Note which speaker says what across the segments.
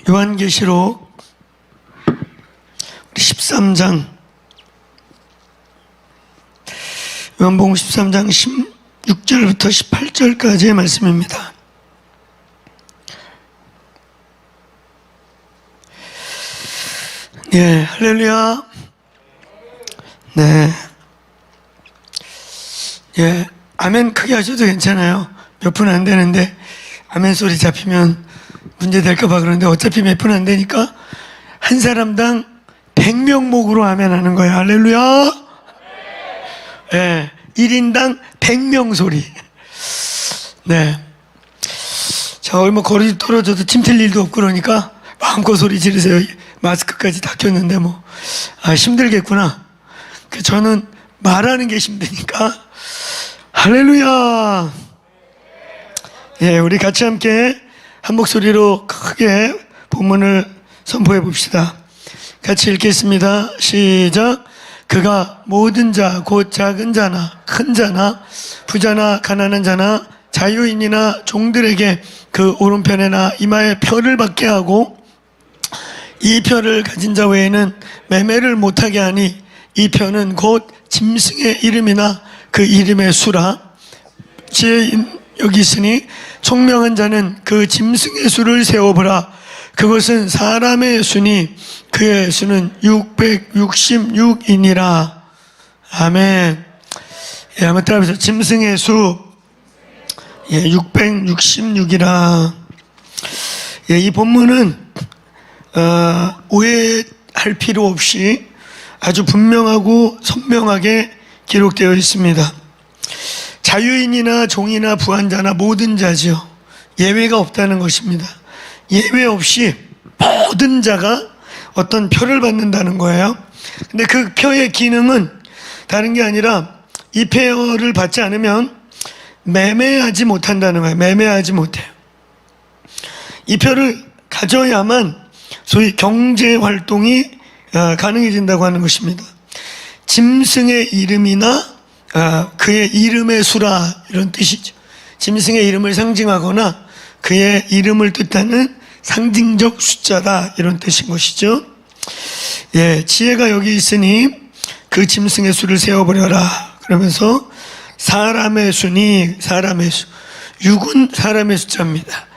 Speaker 1: 요한계시록 13장, 요한복음 13장 16절부터 18절까지의 말씀입니다. 네, 할렐루야. 네. 예, 아멘 크게 하셔도 괜찮아요. 몇 분 안 되는데 아멘 소리 잡히면 문제 될까봐 그러는데 어차피 몇 분 안 되니까 한 사람당 100명 목으로 아멘 하는 거예요. 할렐루야. 예, 1인당 100명 소리. 네. 자, 얼마 거리 떨어져도 침 튈 일도 없고 그러니까 마음껏 소리 지르세요. 마스크까지 다 꼈는데 뭐. 아, 힘들겠구나. 저는 말하는 게 힘드니까. 할렐루야. 예, 우리 같이 함께 한 목소리로 크게 본문을 선포해 봅시다. 같이 읽겠습니다. 시작. 그가 모든 자, 곧 작은 자나 큰 자나 부자나 가난한 자나 자유인이나 종들에게 그 오른편에나 이마에 표를 받게 하고 이 표를 가진 자 외에는 매매를 못하게 하니 이 표는 곧 짐승의 이름이나 그 이름의 수라. 지혜인 여기 있으니 총명한 자는 그 짐승의 수를 세어보라. 그것은 사람의 수니 그의 수는 666이니라. 아멘. 예, 한번 따라해보세요. 짐승의 수. 예, 666이라. 예, 이 본문은 오해할 필요 없이 아주 분명하고 선명하게 기록되어 있습니다. 자유인이나 종이나 부한자나 모든 자죠. 예외가 없다는 것입니다. 예외 없이 모든 자가 어떤 표를 받는다는 거예요. 근데 그 표의 기능은 다른 게 아니라 이 표를 받지 않으면 매매하지 못한다는 거예요. 매매하지 못해요. 이 표를 가져야만 소위 경제 활동이 가능해진다고 하는 것입니다. 짐승의 이름이나 그의 이름의 수라 이런 뜻이죠. 짐승의 이름을 상징하거나 그의 이름을 뜻하는 상징적 숫자다 이런 뜻인 것이죠. 예, 지혜가 여기 있으니 그 짐승의 수를 세어버려라 그러면서 사람의 수니 사람의 수, 6은 사람의 숫자입니다.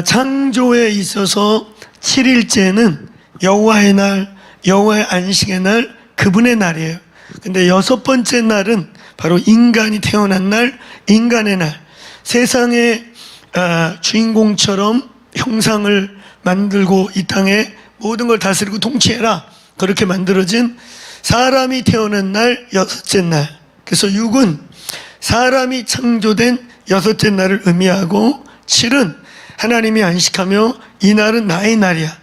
Speaker 1: 창조에 있어서 7일째는 여호와의 날, 여호와의 안식의 날, 그분의 날이에요. 근데 6번째 날은 바로 인간이 태어난 날, 인간의 날. 세상의 주인공처럼 형상을 만들고 이 땅에 모든 걸 다스리고 통치해라. 그렇게 만들어진 사람이 태어난 날, 6째 날. 그래서 6은 사람이 창조된 6째 날을 의미하고 7은 하나님이 안식하며 이 날은 나의 날이야.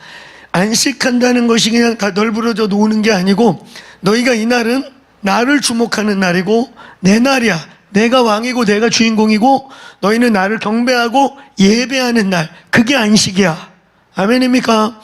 Speaker 1: 안식한다는 것이 그냥 다 널브러져 노는 게 아니고 너희가 이 날은 나를 주목하는 날이고 내 날이야. 내가 왕이고 내가 주인공이고 너희는 나를 경배하고 예배하는 날. 그게 안식이야. 아멘입니까?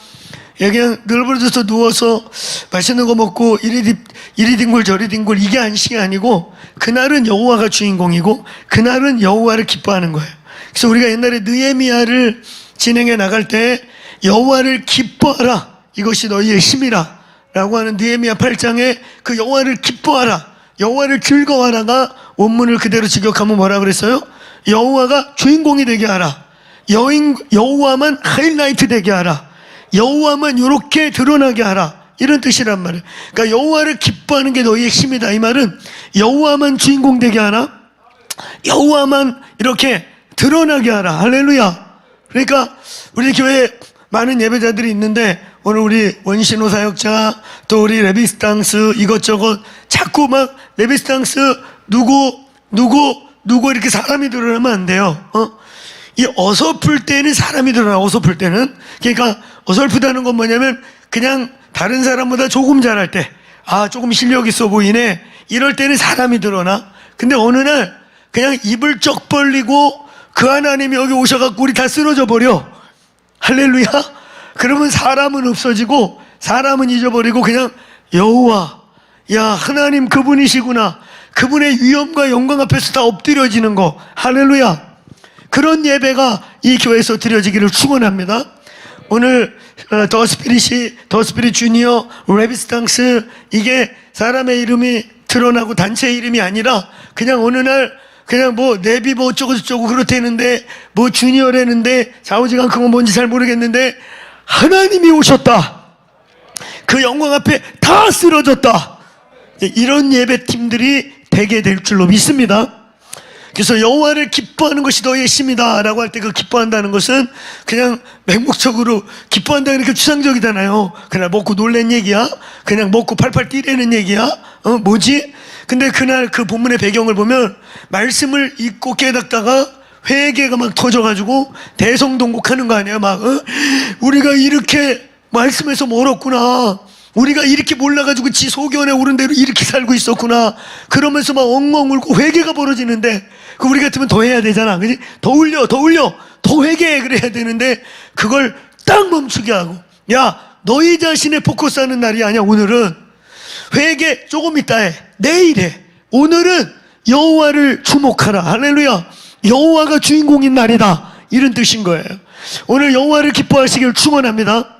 Speaker 1: 그냥 널브러져서 누워서 맛있는 거 먹고 이리 뒹굴 저리 뒹굴 이게 안식이 아니고 그날은 여호와가 주인공이고 그날은 여호와를 기뻐하는 거예요. 그래서 우리가 옛날에 느헤미야를 진행해 나갈 때 여호와를 기뻐하라. 이것이 너희의 힘이라. 라고 하는 느헤미야 8장에 그 여호와를 기뻐하라. 여호와를 즐거워하라가 원문을 그대로 직역하면 뭐라 그랬어요? 여호와가 주인공이 되게 하라. 여호와만 하이라이트 되게 하라. 여호와만 이렇게 드러나게 하라. 이런 뜻이란 말이에요. 그러니까 여호와를 기뻐하는 게 너희의 힘이다. 이 말은 여호와만 주인공 되게 하라. 여호와만 이렇게 드러나게 하라. 할렐루야. 그러니까 우리 교회에 많은 예배자들이 있는데 오늘 우리 원신호 사역자 또 우리 레비스탕스 이것저것 자꾸 막 레비스탕스 누구 이렇게 사람이 드러나면 안 돼요. 이 어설플 때는 사람이 드러나. 어설플 때는 그러니까 어설프다는 건 뭐냐면 그냥 다른 사람보다 조금 잘할 때 조금 실력 있어 보이네 이럴 때는 사람이 드러나. 근데 어느 날 그냥 입을 쩍 벌리고 그 하나님이 여기 오셔갖고 우리 다 쓰러져 버려. 할렐루야. 그러면 사람은 없어지고 사람은 잊어버리고 그냥 여호와, 야 하나님 그분이시구나. 그분의 위엄과 영광 앞에서 다 엎드려지는 거. 할렐루야. 그런 예배가 이 교회에서 드려지기를 축원합니다. 오늘 더 스피릿 주니어, 레비스탕스, 이게 사람의 이름이 드러나고 단체 이름이 아니라 그냥 어느 날 그냥 뭐 내비 뭐 어쩌고저쩌고 그렇다는데 뭐 주니어라는데 좌우지간 그건 뭔지 잘 모르겠는데 하나님이 오셨다. 그 영광 앞에 다 쓰러졌다. 이런 예배팀들이 되게 될 줄로 믿습니다. 그래서 여호와를 기뻐하는 것이 너희의 힘이다 라고 할 때 그 기뻐한다는 것은 그냥 맹목적으로 기뻐한다는 게 추상적이잖아요. 그날 먹고 놀란 얘기야? 그냥 먹고 팔팔 뛰라는 얘기야? 뭐지? 근데 그날 그 본문의 배경을 보면 말씀을 읽고 깨닫다가 회개가 막 터져가지고 대성동곡하는 거 아니야? 막 우리가 이렇게 말씀에서 멀었구나. 우리가 이렇게 몰라가지고 지 소견에 오른 대로 이렇게 살고 있었구나. 그러면서 막 엉엉 울고 회개가 벌어지는데 그 우리 같으면 더 해야 되잖아. 그지? 더 울려, 더 회개해. 그래야 되는데 그걸 딱 멈추게 하고 야, 너희 자신의 포커스하는 날이 아니야. 오늘은 회개 조금 있다 해. 내일 해. 오늘은 여호와를 주목하라. 할렐루야. 여호와가 주인공인 날이다. 이런 뜻인 거예요. 오늘 여호와를 기뻐하시길 축원합니다.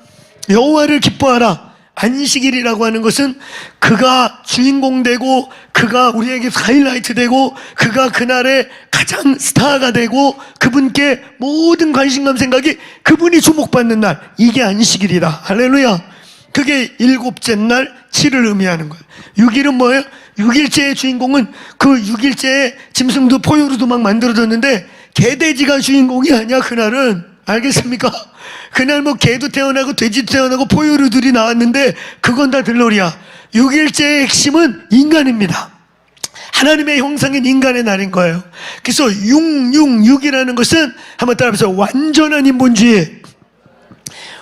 Speaker 1: 여호와를 기뻐하라. 안식일이라고 하는 것은 그가 주인공 되고 그가 우리에게 하이라이트 되고 그가 그날의 가장 스타가 되고 그분께 모든 관심감 생각이 그분이 주목받는 날, 이게 안식일이다. 할렐루야. 그게 일곱째 날 7을 의미하는 거예요. 6일은 뭐예요? 6일째의 주인공은 그 6일째에 짐승도 포유류도 막 만들어졌는데 개돼지가 주인공이 아니야. 그날은. 알겠습니까? 그날 뭐 개도 태어나고 돼지도 태어나고 포유류들이 나왔는데 그건 다 들러리야. 6일째의 핵심은 인간입니다. 하나님의 형상인 인간의 날인 거예요. 그래서 666이라는 것은 한번 따라해보세요. 완전한 인본주의,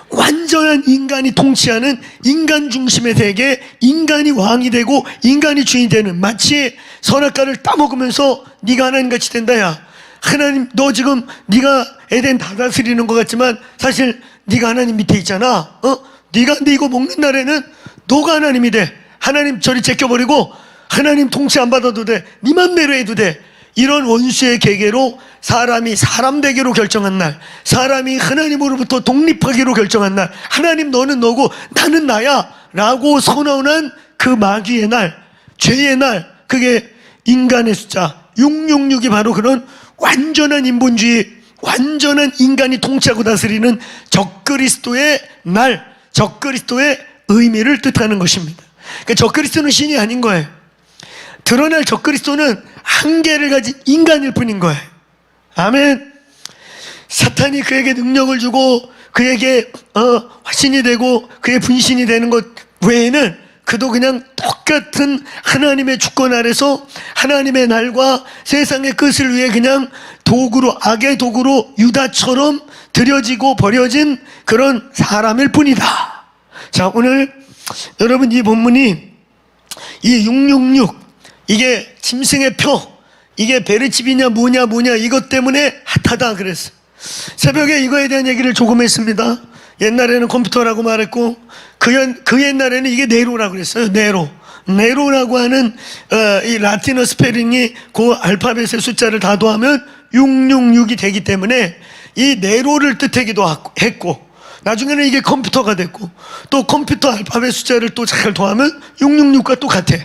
Speaker 1: 완전한 인간이 통치하는 인간 중심의 세계, 인간이 왕이 되고 인간이 주인이 되는, 마치 선악과를 따먹으면서 네가 하나님같이 된다. 야, 하나님, 너 지금 네가 에덴 다 다스리는 것 같지만 사실 네가 하나님 밑에 있잖아. 네가 근데 이거 먹는 날에는 너가 하나님이 돼. 하나님 저리 제껴버리고 하나님 통치 안 받아도 돼. 네 맘대로 해도 돼. 이런 원수의 계계로 사람이 사람 되기로 결정한 날, 사람이 하나님으로부터 독립하기로 결정한 날, 하나님 너는 너고 나는 나야 라고 선언한 그 마귀의 날, 죄의 날, 그게 인간의 숫자 666이 바로 그런 완전한 인본주의, 완전한 인간이 통치하고 다스리는 적그리스도의 날, 적그리스도의 의미를 뜻하는 것입니다. 그러니까 적그리스도는 신이 아닌 거예요. 드러날 적그리스도는 한계를 가진 인간일 뿐인 거예요. 아멘. 사탄이 그에게 능력을 주고 그에게 화신이 되고 그의 분신이 되는 것 외에는 그도 그냥 똑같은 하나님의 주권 아래서 하나님의 날과 세상의 끝을 위해 그냥 도구로, 악의 도구로 유다처럼 들여지고 버려진 그런 사람일 뿐이다. 자, 오늘 여러분 이 본문이 이 666, 이게 짐승의 표, 이게 베르칩이냐 뭐냐 이것 때문에 핫하다 그랬어. 새벽에 이거에 대한 얘기를 조금 했습니다. 옛날에는 컴퓨터라고 말했고 그 옛날에는 이게 네로라고 그랬어요. 네로라고 하는 이 라틴어 스페링이 그 알파벳의 숫자를 다 더하면 666이 되기 때문에 이 네로를 뜻하기도 했고, 나중에는 이게 컴퓨터가 됐고 또 컴퓨터 알파벳 숫자를 또 잘 더하면 666과 똑같아.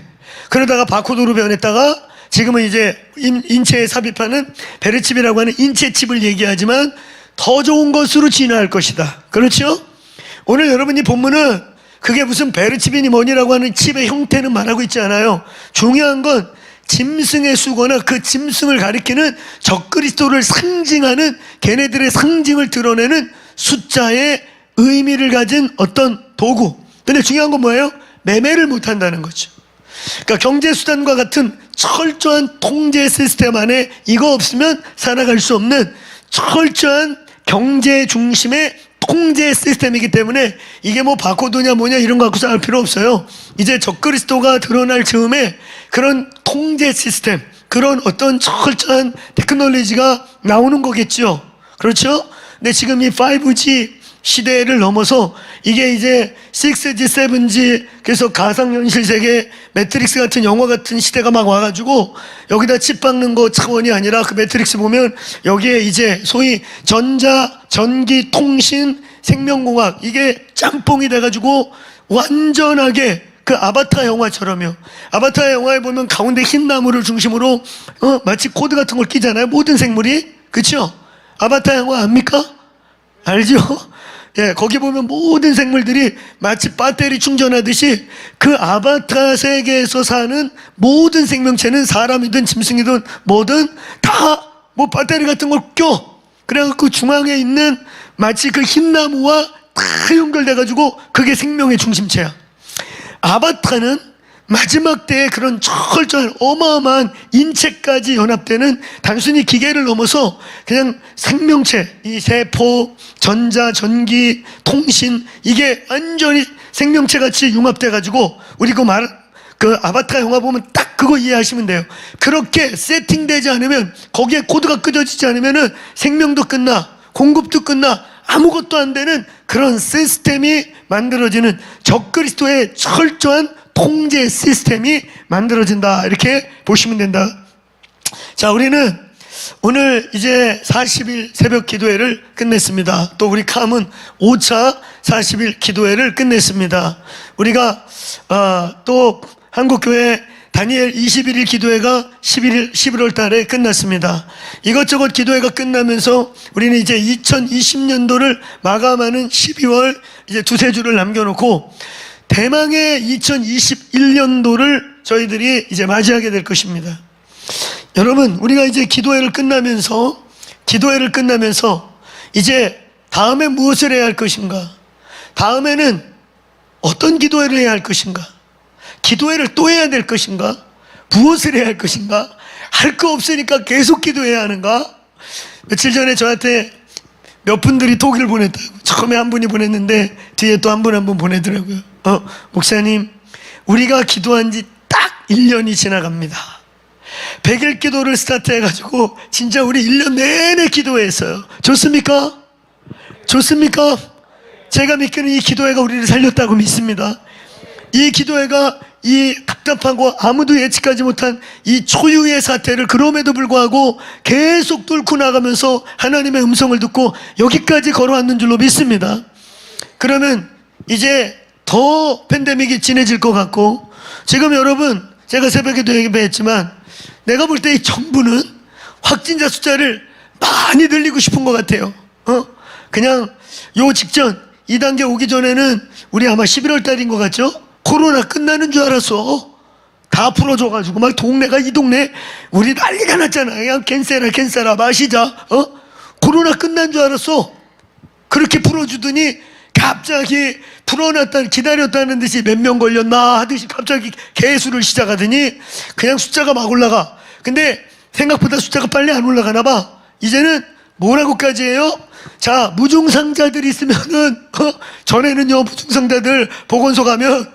Speaker 1: 그러다가 바코드로 변했다가 지금은 이제 인체에 삽입하는 베르칩이라고 하는 인체칩을 얘기하지만 더 좋은 것으로 진화할 것이다. 그렇죠? 오늘 여러분이 본문은 그게 무슨 베르칩이니 뭐니라고 하는 칩의 형태는 말하고 있지 않아요. 중요한 건 짐승의 수거나 그 짐승을 가리키는 적그리스도를 상징하는, 걔네들의 상징을 드러내는 숫자의 의미를 가진 어떤 도구. 근데 중요한 건 뭐예요? 매매를 못한다는 거죠. 그러니까 경제수단과 같은 철저한 통제 시스템 안에 이거 없으면 살아갈 수 없는 철저한 경제 중심의 통제 시스템이기 때문에 이게 뭐 바코드냐 뭐냐 이런 거 갖고 할 필요 없어요. 이제 적그리스도가 드러날 즈음에 그런 통제 시스템, 그런 어떤 철저한 테크놀로지가 나오는 거겠죠. 그렇죠? 근데 지금 이 5G 시대를 넘어서 이게 이제 6G, 7G, 그래서 가상현실 세계, 매트릭스 같은 영화 같은 시대가 막 와가지고 여기다 칩 박는 거 차원이 아니라 그 매트릭스 보면 여기에 이제 소위 전자, 전기, 통신, 생명공학 이게 짬뽕이 돼가지고 완전하게 그 아바타 영화처럼요. 아바타 영화에 보면 가운데 흰 나무를 중심으로 마치 코드 같은 걸 끼잖아요. 모든 생물이. 그렇죠? 아바타 영화 압니까? 알죠? 예, 거기 보면 모든 생물들이 마치 배터리 충전하듯이 그 아바타 세계에서 사는 모든 생명체는 사람이든 짐승이든 뭐든 다 뭐 배터리 같은 걸 껴. 그래갖고 중앙에 있는 마치 그 흰 나무와 다 연결돼가지고 그게 생명의 중심체야. 아바타는 마지막 때에 그런 철저한 어마어마한 인체까지 연합되는 단순히 기계를 넘어서 그냥 생명체, 이 세포, 전자, 전기, 통신 이게 완전히 생명체같이 융합돼가지고 우리 그 아바타 영화 보면 딱 그거 이해하시면 돼요. 그렇게 세팅되지 않으면 거기에 코드가 끄져지지 않으면은 생명도 끝나, 공급도 끝나, 아무것도 안 되는 그런 시스템이 만들어지는 적그리스도의 철저한 통제 시스템이 만들어진다. 이렇게 보시면 된다. 자, 우리는 오늘 이제 40일 새벽 기도회를 끝냈습니다. 또 우리 캄은 5차 40일 기도회를 끝냈습니다. 우리가 또 한국교회 다니엘 21일 기도회가 11월 달에 끝났습니다. 이것저것 기도회가 끝나면서 우리는 이제 2020년도를 마감하는 12월 이제 두세 주를 남겨놓고 대망의 2021년도를 저희들이 이제 맞이하게 될 것입니다. 여러분, 우리가 이제 기도회를 끝나면서 이제 다음에 무엇을 해야 할 것인가? 다음에는 어떤 기도회를 해야 할 것인가? 기도회를 또 해야 될 것인가? 무엇을 해야 할 것인가? 할 거 없으니까 계속 기도해야 하는가? 며칠 전에 저한테 몇 분들이 톡을 보냈다고. 처음에 한 분이 보냈는데 뒤에 또 한 분 보내더라고요. 목사님, 우리가 기도한 지 딱 1년이 지나갑니다. 100일 기도를 스타트 해가지고 진짜 우리 1년 내내 기도했어요. 좋습니까? 좋습니까? 제가 믿기는 이 기도회가 우리를 살렸다고 믿습니다. 이 기도회가 이 답답하고 아무도 예측하지 못한 이 초유의 사태를 그럼에도 불구하고 계속 뚫고 나가면서 하나님의 음성을 듣고 여기까지 걸어왔는 줄로 믿습니다. 그러면 이제 더 팬데믹이 진해질 것 같고, 지금 여러분 제가 새벽에도 얘기했지만 내가 볼 때 이 정부는 확진자 숫자를 많이 늘리고 싶은 것 같아요. 그냥 요 직전 2단계 오기 전에는 우리 아마 11월 달인 것 같죠? 코로나 끝나는 줄 알았어. 다 풀어줘가지고 막 동네가 이 동네 우리 난리가 났잖아. 그냥 캔세라 마시자. 코로나 끝난 줄 알았어. 그렇게 풀어주더니 갑자기 기다렸다는 듯이 몇 명 걸렸나 하듯이 갑자기 개수를 시작하더니 그냥 숫자가 막 올라가. 근데 생각보다 숫자가 빨리 안 올라가나 봐. 이제는 뭐라고까지 해요? 자, 무증상자들 있으면은 전에는요 무증상자들 보건소 가면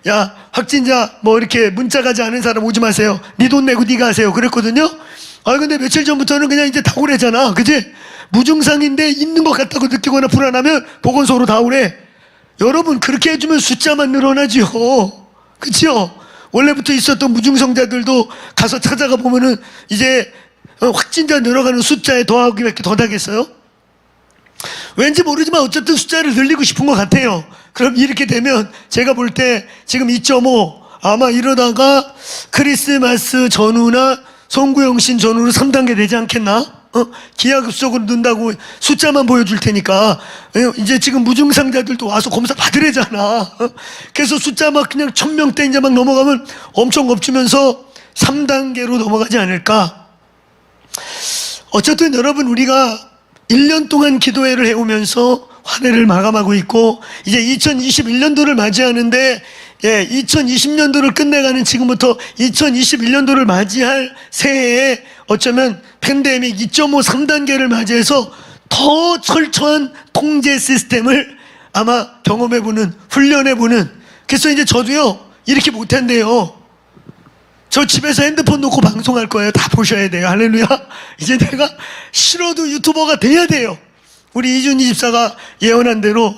Speaker 1: 야, 확진자 뭐 이렇게 문자 가지 않은 사람 오지 마세요. 네 돈 내고 네가 하세요. 그랬거든요. 근데 며칠 전부터는 그냥 이제 다 오래잖아. 그치? 무증상인데 있는 것 같다고 느끼거나 불안하면 보건소로 다 오래. 여러분, 그렇게 해주면 숫자만 늘어나지요. 그치요? 원래부터 있었던 무증상자들도 가서 찾아가 보면은 이제 확진자 늘어가는 숫자에 더하기밖에 더 나겠어요? 왠지 모르지만 어쨌든 숫자를 늘리고 싶은 것 같아요. 그럼 이렇게 되면 제가 볼 때 지금 2.5 아마 이러다가 크리스마스 전후나 송구영신 전후로 3단계 되지 않겠나? 기하급속으로 는다고 숫자만 보여줄 테니까 이제 지금 무증상자들도 와서 검사 받으래잖아. 그래서 숫자 막 그냥 1000명대 이제 막 넘어가면 엄청 엎치면서 3단계로 넘어가지 않을까. 어쨌든 여러분, 우리가 1년 동안 기도회를 해오면서 한 해를 마감하고 있고 이제 2021년도를 맞이하는데 2020년도를 끝내가는 지금부터 2021년도를 맞이할 새해에 어쩌면 팬데믹 2.5, 3단계를 맞이해서 더 철저한 통제 시스템을 아마 경험해보는, 훈련해보는. 그래서 이제 저도요 이렇게 못한대요. 저 집에서 핸드폰 놓고 방송할 거예요. 다 보셔야 돼요. 할렐루야. 이제 내가 싫어도 유튜버가 돼야 돼요. 우리 이준희 집사가 예언한 대로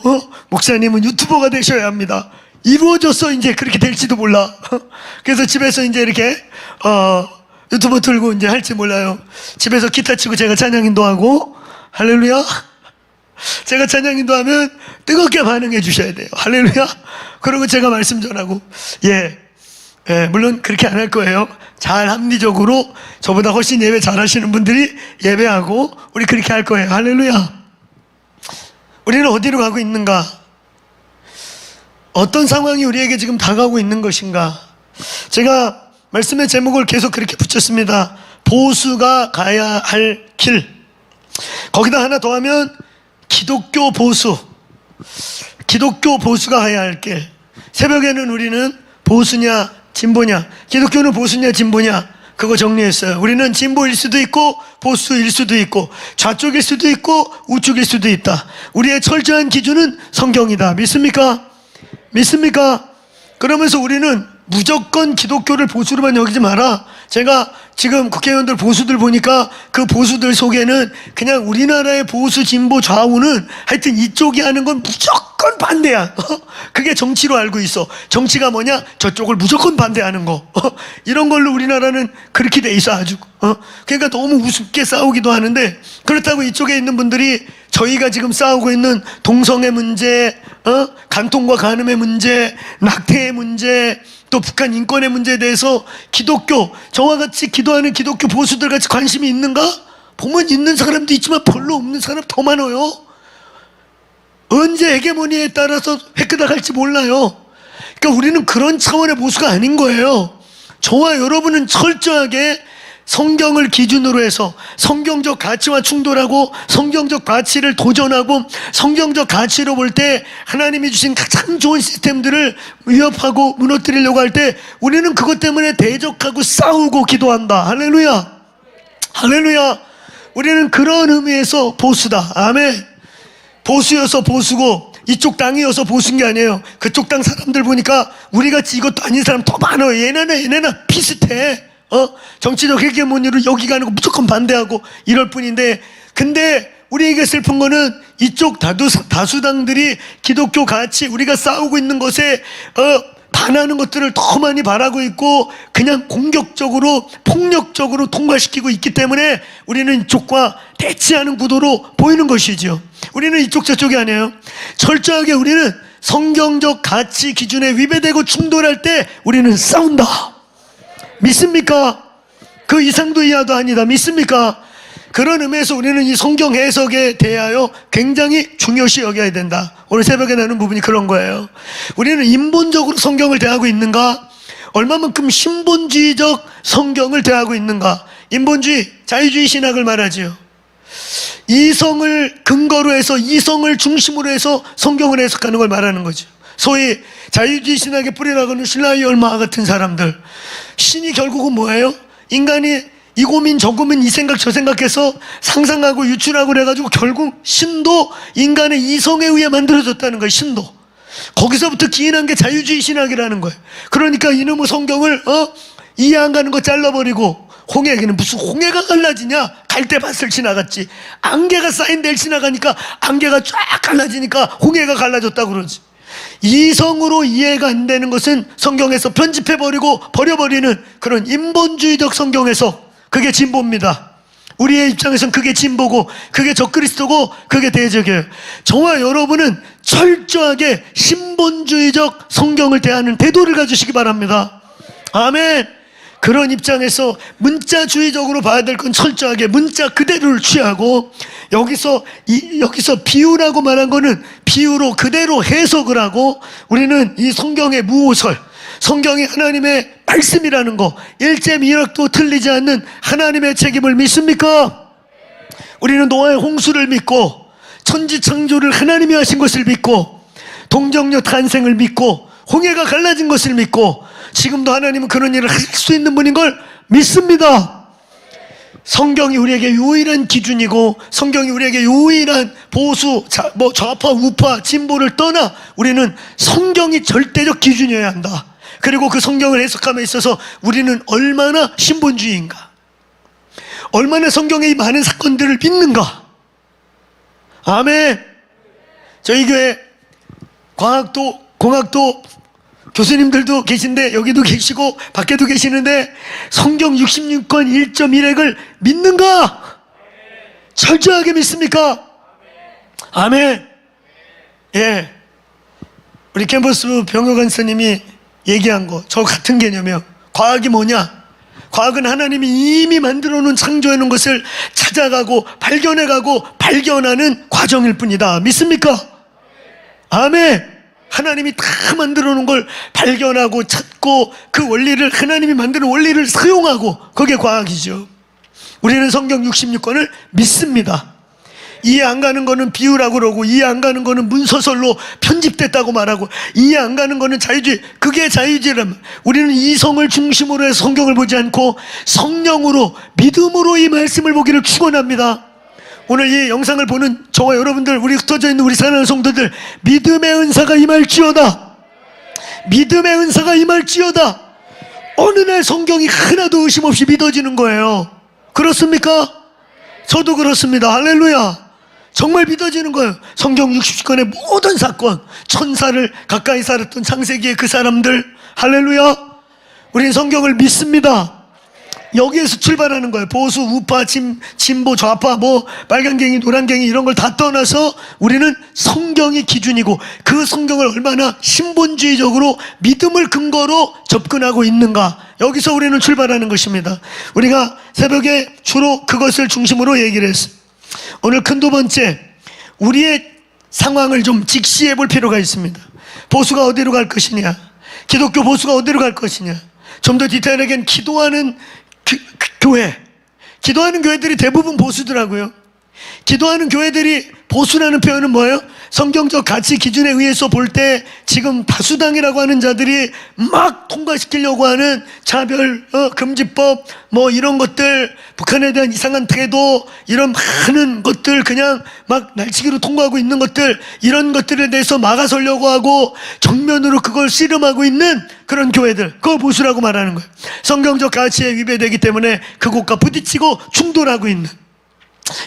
Speaker 1: 목사님은 유튜버가 되셔야 합니다. 이루어졌어. 이제 그렇게 될지도 몰라. 그래서 집에서 이제 이렇게 유튜버 틀고 이제 할지 몰라요. 집에서 기타 치고 제가 찬양 인도하고. 할렐루야. 제가 찬양인도 하면 뜨겁게 반응해 주셔야 돼요. 할렐루야. 그리고 제가 말씀 전하고, 물론 그렇게 안 할 거예요. 잘 합리적으로 저보다 훨씬 예배 잘하시는 분들이 예배하고 우리 그렇게 할 거예요. 할렐루야. 우리는 어디로 가고 있는가? 어떤 상황이 우리에게 지금 다가오고 있는 것인가? 제가 말씀의 제목을 계속 그렇게 붙였습니다. 보수가 가야 할 길. 거기다 하나 더 하면 기독교 보수. 기독교 보수가 가야 할 길. 새벽에는 우리는 보수냐 진보냐, 기독교는 보수냐 진보냐, 그거 정리했어요. 우리는 진보일 수도 있고 보수일 수도 있고 좌쪽일 수도 있고 우측일 수도 있다. 우리의 철저한 기준은 성경이다. 믿습니까? 믿습니까? 그러면서 우리는 무조건 기독교를 보수로만 여기지 마라. 제가 지금 국회의원들 보수들 보니까 그 보수들 속에는 그냥 우리나라의 보수 진보 좌우는 하여튼 이쪽이 하는 건 무조건 반대야. 그게 정치로 알고 있어. 정치가 뭐냐? 저쪽을 무조건 반대하는 거. 이런 걸로 우리나라는 그렇게 돼 있어 아주. 그러니까 너무 우습게 싸우기도 하는데, 그렇다고 이쪽에 있는 분들이 저희가 지금 싸우고 있는 동성애 문제, 간통과 간음의 문제, 낙태의 문제, 또 북한 인권의 문제에 대해서 기독교, 저와 같이 기도하는 기독교 보수들 같이 관심이 있는가? 보면 있는 사람도 있지만 별로 없는 사람 더 많아요. 언제 헤게모니에 따라서 획득할지 몰라요. 그러니까 우리는 그런 차원의 보수가 아닌 거예요. 저와 여러분은 철저하게 성경을 기준으로 해서 성경적 가치와 충돌하고 성경적 가치를 도전하고 성경적 가치로 볼 때 하나님이 주신 가장 좋은 시스템들을 위협하고 무너뜨리려고 할 때 우리는 그것 때문에 대적하고 싸우고 기도한다. 할렐루야. 할렐루야. 우리는 그런 의미에서 보수다. 아멘. 보수여서 보수고 이쪽 땅이어서 보수인 게 아니에요. 그쪽 땅 사람들 보니까 우리같이 이것도 아닌 사람 더 많아요. 얘네나 비슷해. 정치적 헤게모니로 여기 가는 거 무조건 반대하고 이럴 뿐인데, 근데 우리에게 슬픈 거는 이쪽 다수당들이 기독교 가치, 우리가 싸우고 있는 것에 반하는 것들을 더 많이 바라고 있고 그냥 공격적으로 폭력적으로 통과시키고 있기 때문에 우리는 이쪽과 대치하는 구도로 보이는 것이죠. 우리는 이쪽 저쪽이 아니에요. 철저하게 우리는 성경적 가치 기준에 위배되고 충돌할 때 우리는 싸운다. 믿습니까? 그 이상도 이하도 아니다. 믿습니까? 그런 의미에서 우리는 이 성경 해석에 대하여 굉장히 중요시 여겨야 된다. 오늘 새벽에 나눈 부분이 그런 거예요. 우리는 인본적으로 성경을 대하고 있는가? 얼마만큼 신본주의적 성경을 대하고 있는가? 인본주의, 자유주의 신학을 말하지요. 이성을 근거로 해서, 이성을 중심으로 해서 성경을 해석하는 걸 말하는 거죠. 소위 자유주의 신학의 뿌리라고는 슐라이얼마 같은 사람들. 신이 결국은 뭐예요? 인간이 이 고민 저 고민 이 생각 저 생각해서 상상하고 유출하고 그래가지고 결국 신도 인간의 이성에 의해 만들어졌다는 거예요. 신도. 거기서부터 기인한 게 자유주의 신학이라는 거예요. 그러니까 이놈의 성경을 이해 안 가는 거 잘라버리고, 홍해에는 무슨 홍해가 갈라지냐? 갈대밭을 지나갔지. 안개가 쌓인 데를 지나가니까 안개가 쫙 갈라지니까 홍해가 갈라졌다고 그러지. 이성으로 이해가 안 되는 것은 성경에서 편집해버리고 버려버리는 그런 인본주의적 성경에서, 그게 진보입니다. 우리의 입장에서는 그게 진보고 그게 적그리스도고 그게 대적이에요. 저와 여러분은 철저하게 신본주의적 성경을 대하는 태도를 가지시기 바랍니다. 아멘. 그런 입장에서 문자주의적으로 봐야 될 건 철저하게 문자 그대로를 취하고, 여기서 비유라고 말한 거는 비유로 그대로 해석을 하고, 우리는 이 성경의 무오설, 성경이 하나님의 말씀이라는 거, 일제 미락도 틀리지 않는 하나님의 책임을 믿습니까? 우리는 노아의 홍수를 믿고 천지창조를 하나님이 하신 것을 믿고 동정녀 탄생을 믿고 홍해가 갈라진 것을 믿고 지금도 하나님은 그런 일을 하실 수 있는 분인 걸 믿습니다. 성경이 우리에게 유일한 기준이고 성경이 우리에게 유일한 보수, 좌파, 우파, 진보를 떠나 우리는 성경이 절대적 기준이어야 한다. 그리고 그 성경을 해석함에 있어서 우리는 얼마나 신본주의인가, 얼마나 성경의 이 많은 사건들을 믿는가. 아멘. 저희 교회 공학도 교수님들도 계신데, 여기도 계시고 밖에도 계시는데 성경 66권 1.1핵을 믿는가? 철저하게 믿습니까? 아멘. 예. 우리 캠퍼스 병역관 선생님이 얘기한 거, 저 같은 개념이요. 과학이 뭐냐? 과학은 하나님이 이미 만들어 놓은, 창조해 놓은 것을 찾아가고 발견해가고 발견하는 과정일 뿐이다. 믿습니까? 아멘. 하나님이 다 만들어 놓은 걸 발견하고 찾고 그 원리를, 하나님이 만드는 원리를 사용하고, 그게 과학이죠. 우리는 성경 66권을 믿습니다. 이해 안 가는 거는 비유라고 그러고, 이해 안 가는 거는 문서설로 편집됐다고 말하고, 이해 안 가는 거는 자유주의, 그게 자유주의라면, 우리는 이성을 중심으로 해서 성경을 보지 않고 성령으로, 믿음으로 이 말씀을 보기를 축원합니다. 오늘 이 영상을 보는 저와 여러분들, 우리 흩어져 있는 우리 사랑하는 성도들, 믿음의 은사가 임할지어다. 믿음의 은사가 임할지어다. 어느 날 성경이 하나도 의심 없이 믿어지는 거예요. 그렇습니까? 저도 그렇습니다. 할렐루야. 정말 믿어지는 거예요. 성경 60권의 모든 사건, 천사를 가까이 살았던 창세기의 그 사람들, 할렐루야. 우리는 성경을 믿습니다. 여기에서 출발하는 거예요. 보수, 우파, 진보, 좌파, 뭐 빨간갱이, 노란갱이 이런 걸 다 떠나서 우리는 성경이 기준이고, 그 성경을 얼마나 신본주의적으로 믿음을 근거로 접근하고 있는가, 여기서 우리는 출발하는 것입니다. 우리가 새벽에 주로 그것을 중심으로 얘기를 했어요. 오늘 큰 두 번째, 우리의 상황을 좀 직시해 볼 필요가 있습니다. 보수가 어디로 갈 것이냐, 기독교 보수가 어디로 갈 것이냐. 좀 더 디테일하게는 기도하는 교회, 기도하는 교회들이 대부분 보수더라고요. 기도하는 교회들이, 보수라는 표현은 뭐예요? 성경적 가치 기준에 의해서 볼 때 지금 다수당이라고 하는 자들이 막 통과시키려고 하는 차별, 금지법, 뭐 이런 것들, 북한에 대한 이상한 태도, 이런 많은 것들 그냥 막 날치기로 통과하고 있는 것들, 이런 것들에 대해서 막아서려고 하고 정면으로 그걸 씨름하고 있는 그런 교회들, 그걸 보수라고 말하는 거예요. 성경적 가치에 위배되기 때문에 그것과 부딪히고 충돌하고 있는,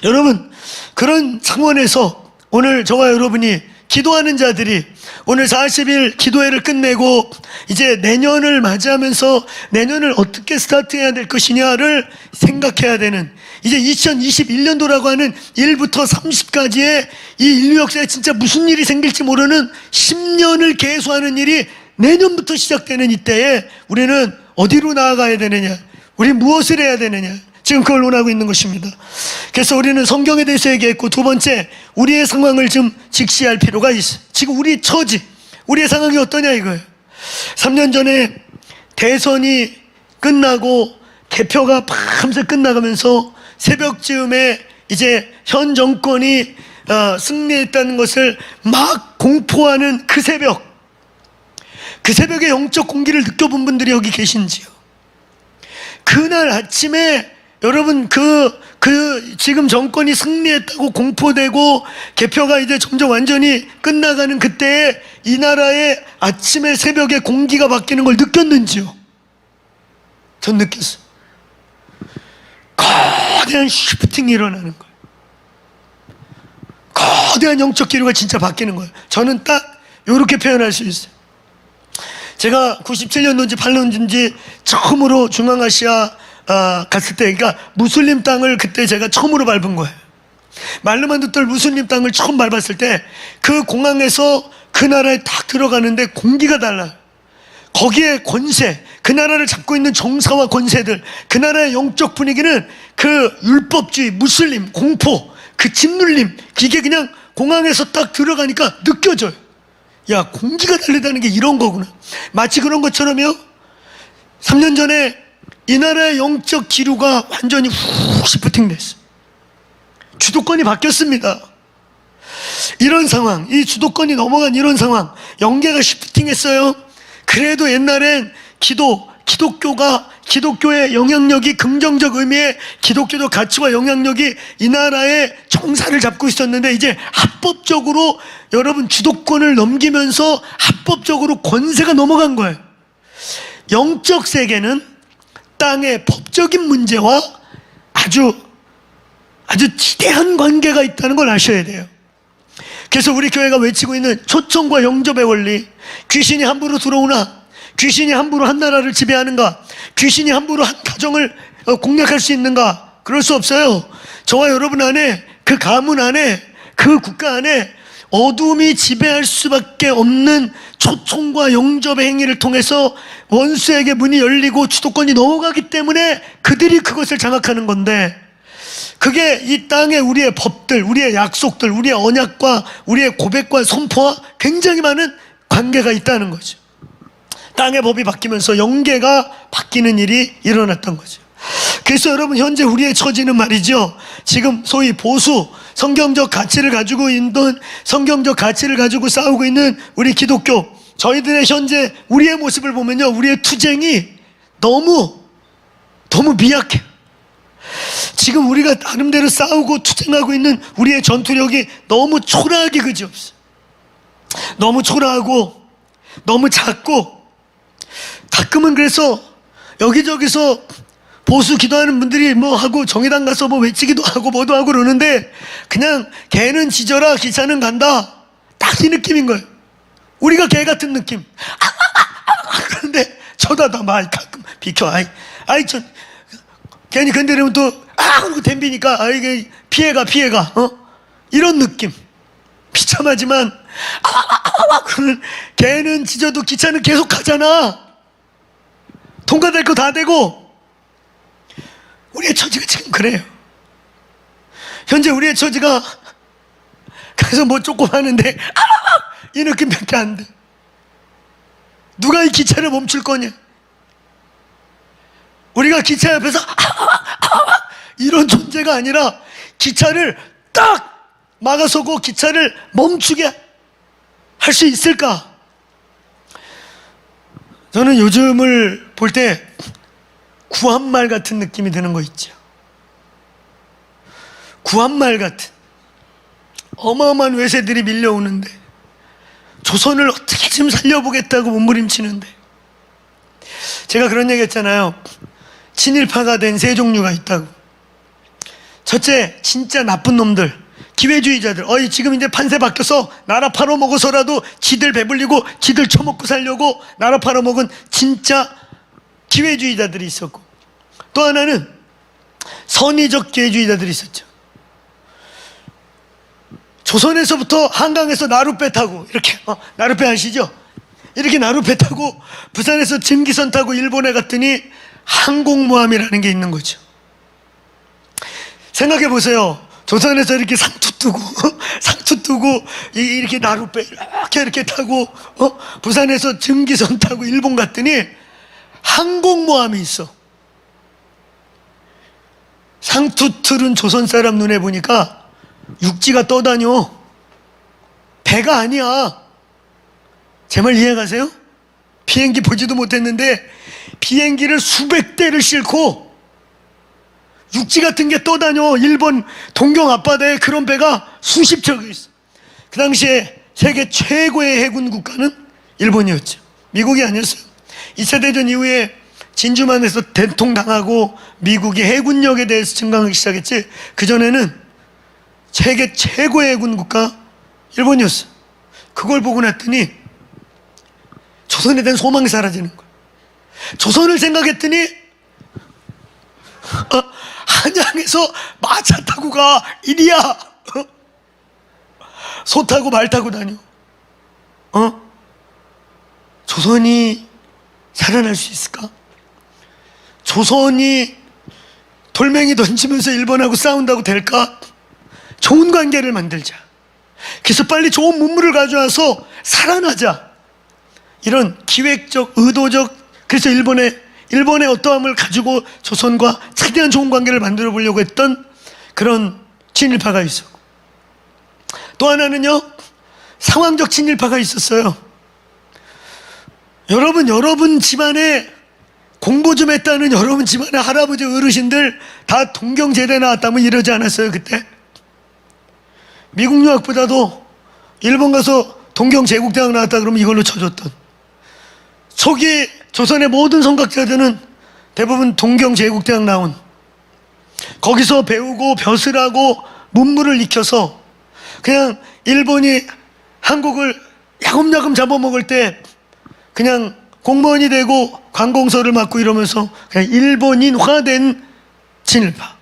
Speaker 1: 여러분, 그런 상황에서 오늘 저와 여러분이, 기도하는 자들이 오늘 40일 기도회를 끝내고 이제 내년을 맞이하면서 내년을 어떻게 스타트해야 될 것이냐를 생각해야 되는, 이제 2021년도라고 하는 1부터 30까지의 이 인류 역사에 진짜 무슨 일이 생길지 모르는 10년을 계수하는 일이 내년부터 시작되는 이때에 우리는 어디로 나아가야 되느냐, 우리 무엇을 해야 되느냐, 지금 그걸 논하고 있는 것입니다. 그래서 우리는 성경에 대해서 얘기했고, 두 번째, 우리의 상황을 좀 직시할 필요가 있어. 지금 우리 처지, 우리의 상황이 어떠냐 이거예요. 3년 전에 대선이 끝나고 개표가 밤새 끝나가면서 새벽쯤에 이제 현 정권이 승리했다는 것을 막 공포하는 그 새벽, 그 새벽에 영적 공기를 느껴본 분들이 여기 계신지요? 그날 아침에 여러분, 지금 정권이 승리했다고 공포되고 개표가 이제 점점 완전히 끝나가는 그때에 이 나라의 아침에 새벽에 공기가 바뀌는 걸 느꼈는지요? 전 느꼈어요. 거대한 시프팅이 일어나는 거예요. 거대한 영적 기류가 진짜 바뀌는 거예요. 저는 딱 이렇게 표현할 수 있어요. 제가 97년도인지 8년도인지 처음으로 중앙아시아 갔을 때, 그러니까 무슬림 땅을 그때 제가 처음으로 밟은 거예요. 말로만 듣던 무슬림 땅을 처음 밟았을 때 그 공항에서 그 나라에 딱 들어가는데 공기가 달라요. 거기에 권세, 그 나라를 잡고 있는 정사와 권세들, 그 나라의 영적 분위기는 그 율법주의, 무슬림, 공포, 그 짓눌림, 이게 그냥 공항에서 딱 들어가니까 느껴져요. 야, 공기가 다르다는 게 이런 거구나. 마치 그런 것처럼요, 3년 전에 이 나라의 영적 기류가 완전히 훅 시프팅 됐어. 주도권이 바뀌었습니다. 이런 상황, 이 주도권이 넘어간 이런 상황, 영계가 시프팅했어요. 그래도 옛날엔 기독교의 영향력이, 긍정적 의미의 기독교적 가치와 영향력이 이 나라의 정사를 잡고 있었는데, 이제 합법적으로 여러분 주도권을 넘기면서 합법적으로 권세가 넘어간 거예요. 영적 세계는 땅의 법적인 문제와 아주 지대한 관계가 있다는 걸 아셔야 돼요. 그래서 우리 교회가 외치고 있는 초청과 영접의 원리, 귀신이 함부로 들어오나, 귀신이 함부로 한 나라를 지배하는가, 귀신이 함부로 한 가정을 공략할 수 있는가? 그럴 수 없어요. 저와 여러분 안에, 그 가문 안에 그 국가 안에 어둠이 지배할 수밖에 없는 초청과 영접의 행위를 통해서 원수에게 문이 열리고 주도권이 넘어가기 때문에 그들이 그것을 장악하는 건데, 그게 이 땅에 우리의 법들, 우리의 약속들, 우리의 언약과 우리의 고백과 선포와 굉장히 많은 관계가 있다는 거죠. 땅의 법이 바뀌면서 영계가 바뀌는 일이 일어났던 거죠. 그래서 여러분, 현재 우리의 처지는 말이죠, 지금 소위 보수 성경적 가치를 가지고 있는, 성경적 가치를 가지고 싸우고 있는 우리 기독교, 저희들의 현재 우리의 모습을 보면요, 우리의 투쟁이 너무 미약해요. 지금 우리가 나름대로 싸우고 투쟁하고 있는 우리의 전투력이 너무 초라하기 그지없어요. 너무 초라하고 너무 작고, 가끔은 그래서 여기저기서 보수 기도하는 분들이 뭐 하고 정의당 가서 뭐 외치기도 하고 뭐도 하고 그러는데, 그냥 개는 짖어라 기차는 간다, 딱 이 느낌인 거예요. 우리가 개 같은 느낌. 그런데 쳐다다 막 가끔 비켜. 저 괜히 건드리면 또 그러고 덤비니까 이게 피해가 이런 느낌. 비참하지만 그러는, 개는 짖어도 기차는 계속 가잖아. 통과될 거 다 되고. 우리의 처지가 지금 그래요. 현재 우리의 처지가, 그래서 뭐 조금 하는데 이 느낌밖에 안 돼. 누가 이 기차를 멈출 거냐? 우리가 기차 옆에서 이런 존재가 아니라 기차를 딱 막아서고 기차를 멈추게 할 수 있을까? 저는 요즘을 볼 때 구한말 같은 느낌이 드는 거 있죠. 구한말 같은, 어마어마한 외세들이 밀려오는데 조선을 어떻게 좀 살려보겠다고 몸부림치는데, 제가 그런 얘기 했잖아요. 친일파가 된 세 종류가 있다고. 첫째, 진짜 나쁜 놈들, 기회주의자들. 지금 이제 판세 바뀌어서 나라 팔아먹어서라도 지들 배불리고 지들 처먹고 살려고 나라 팔아먹은 진짜 기회주의자들이 있었고, 또 하나는 선의적 기회주의자들이 있었죠. 조선에서부터 한강에서 나룻배 타고, 이렇게 나룻배 아시죠? 이렇게 나룻배 타고 부산에서 증기선 타고 일본에 갔더니 항공모함이라는 게 있는 거죠. 생각해 보세요. 조선에서 이렇게 상투 뜨고 이렇게 나룻배 이렇게 타고 부산에서 증기선 타고 일본 갔더니 항공모함이 있어. 상투 틀은 조선 사람 눈에 보니까 육지가 떠다녀. 배가 아니야. 제 말 이해가세요? 비행기 보지도 못했는데 비행기를 수백 대를 싣고 육지 같은 게 떠다녀. 일본 동경 앞바다에 그런 배가 수십 척이 있어. 그 당시에 세계 최고의 해군 국가는 일본이었죠. 미국이 아니었어요. 2차 대전 이후에 진주만에서 대통당하고 미국이 해군력에 대해서 증강하기 시작했지, 그전에는 세계 최고의 해군 국가 일본이었어. 그걸 보고 났더니 조선에 대한 소망이 사라지는 거야. 조선을 생각했더니 한양에서 마차 타고 가, 일이야. 소 타고 말 타고 다녀. 조선이 살아날 수 있을까? 조선이 돌멩이 던지면서 일본하고 싸운다고 될까? 좋은 관계를 만들자. 그래서 빨리 좋은 문물을 가져와서 살아나자. 이런 기획적, 의도적, 그래서 일본의 어떠함을 가지고 조선과 최대한 좋은 관계를 만들어 보려고 했던 그런 친일파가 있었고, 또 하나는요, 상황적 친일파가 있었어요. 여러분 집안에 공부 좀 했다는 여러분 집안의 할아버지 어르신들 다 동경제대 나왔다면 이러지 않았어요? 그때 미국 유학보다도 일본 가서 동경제국대학 나왔다 그러면 이걸로 쳐줬던, 초기 조선의 모든 선각자들은 대부분 동경제국대학 나온, 거기서 배우고 벼슬하고 문물을 익혀서 그냥 일본이 한국을 야금야금 잡아먹을 때 그냥 공무원이 되고 관공서를 맡고 이러면서 그냥 일본인화된 친일파.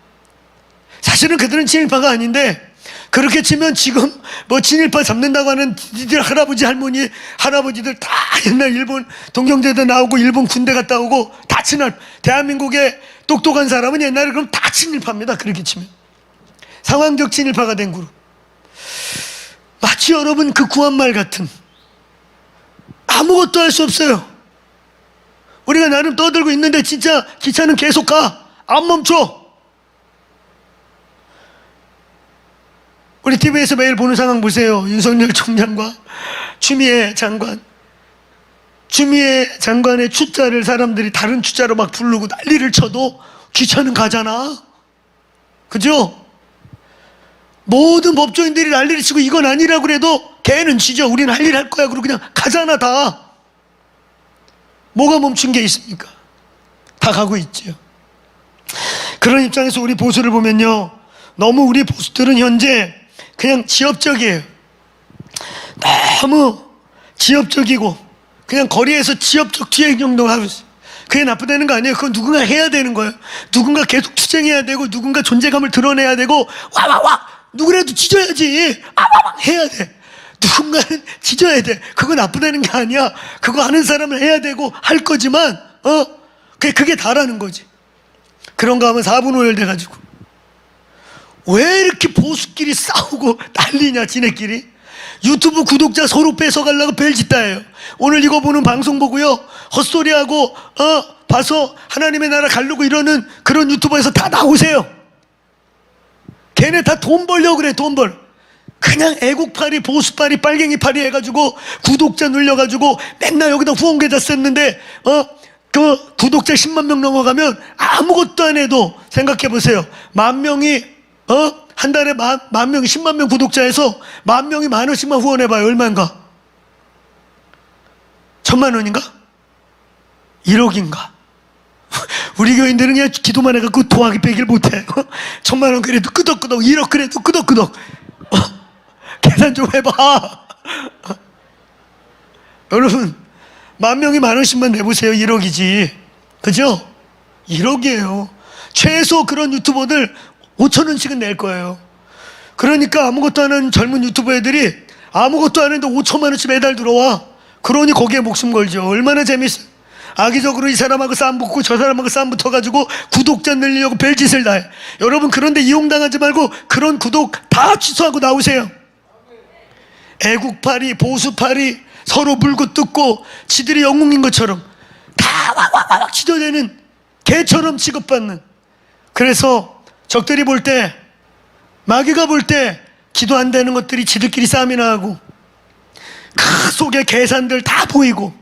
Speaker 1: 사실은 그들은 친일파가 아닌데 그렇게 치면 지금 뭐 친일파 잡는다고 하는 니들 할아버지 할머니 할아버지들 다 옛날 일본 동경제대 나오고 일본 군대 갔다 오고 다 친일. 대한민국의 똑똑한 사람은 옛날에 그럼 다 친일파입니다. 그렇게 치면 상황적 친일파가 된 그룹. 마치 여러분 그 구한말 같은 아무것도 할 수 없어요. 우리가 나름 떠들고 있는데 진짜 기차는 계속 가. 안 멈춰. 우리 TV에서 매일 보는 상황 보세요. 윤석열 총장과 추미애 장관. 추미애 장관의 추자를 사람들이 다른 추자로 막 부르고 난리를 쳐도 기차는 가잖아. 그죠? 모든 법조인들이 난리를 치고 이건 아니라고 그래도 걔는 지죠. 우리는 할 일 할 거야. 그러고 그냥 가잖아 다. 뭐가 멈춘 게 있습니까? 다 가고 있죠. 그런 입장에서 우리 보수를 보면요, 너무 우리 보수들은 현재 그냥 지엽적이에요. 너무 지엽적이고 그냥 거리에서 지엽적 투쟁 정도 하고 있어요. 그게 나쁘다는 거 아니에요. 그건 누군가 해야 되는 거예요. 누군가 계속 투쟁해야 되고 누군가 존재감을 드러내야 되고 와와와 누구라도 찢어야지 아와와 해야 돼. 누군가는 찢어야 돼. 그거 나쁘다는 게 아니야. 그거 하는 사람은 해야 되고 할 거지만 그게 다라는 거지. 그런가 하면 4분 오열돼가지고 왜 이렇게 보수끼리 싸우고 난리냐 지네끼리. 유튜브 구독자 서로 뺏어가려고 별짓다예요. 오늘 이거 보는 방송 보고요 헛소리하고 봐서 하나님의 나라 가려고 이러는 그런 유튜버에서 다 나오세요. 걔네 다 돈 벌려고 그래. 돈 벌. 그냥 애국파리 보수파리 빨갱이파리 해가지고 구독자 눌려가지고 맨날 여기다 후원 계좌 썼는데 그 구독자 10만 명 넘어가면 아무것도 안 해도 생각해보세요. 10,000명이 한 달에 10,000명 10만 명 구독자에서 10,000명이 10,000원씩만 후원해봐요. 얼마인가? 1,000만 원인가? 1억인가? 우리 교인들은 그냥 기도만 해갖고 도하기 빼기를 못해. 1,000만 원 그래도 끄덕끄덕 1억 그래도 끄덕끄덕 계산 좀 해봐. 여러분 10,000명이 10,000원씩만 내보세요. 1억이지. 그죠? 1억이에요. 최소 그런 유튜버들 5,000원씩은 낼 거예요. 그러니까 아무것도 안 하는 젊은 유튜버 애들이 아무것도 안 했는데 5천만 원씩 매달 들어와. 그러니 거기에 목숨 걸죠. 얼마나 재밌어요. 악의적으로 이 사람하고 싸움 붙고 저 사람하고 싸움 붙어가지고 구독자 늘리려고 별짓을 다 해. 여러분 그런데 이용당하지 말고 그런 구독 다 취소하고 나오세요. 애국파리 보수파리 서로 물고 뜯고 지들이 영웅인 것처럼 다 와와와 치도되는 개처럼 취급받는. 그래서 적들이 볼 때 마귀가 볼 때 기도 안 되는 것들이 지들끼리 싸움이나 하고 그 속에 계산들 다 보이고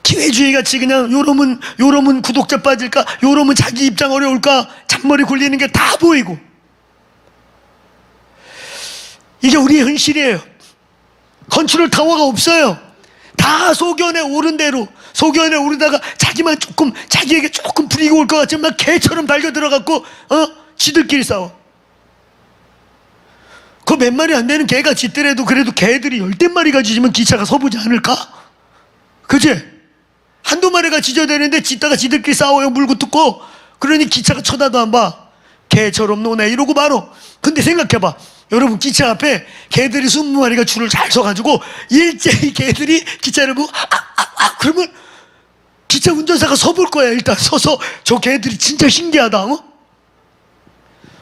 Speaker 1: 기회주의 같이 그냥 요러면 구독자 빠질까 요러면 자기 입장 어려울까 잔머리 굴리는 게 다 보이고 이게 우리의 현실이에요. 컨트롤 타워가 없어요. 다 소견에 오른 대로 소견에 오르다가 자기만 조금 자기에게 조금 불이익이 올 것 같지만 막 개처럼 달겨 들어갖고 지들끼리 싸워. 그 몇 마리 안 되는 개가 짖더라도 그래도 개들이 10대마리가 짖으면 기차가 서보지 않을까? 그치? 한두 마리가 짖어대는데 짖다가 지들끼리 싸워요. 물고 뜯고. 그러니 기차가 쳐다도 안 봐. 개처럼 노네 이러고 바로. 근데 생각해봐. 여러분 기차 앞에 개들이 20마리가 줄을 잘 서가지고 일제히 개들이 기차를 보고 그러면 기차 운전사가 서볼 거야. 일단 서서 저 개들이 진짜 신기하다.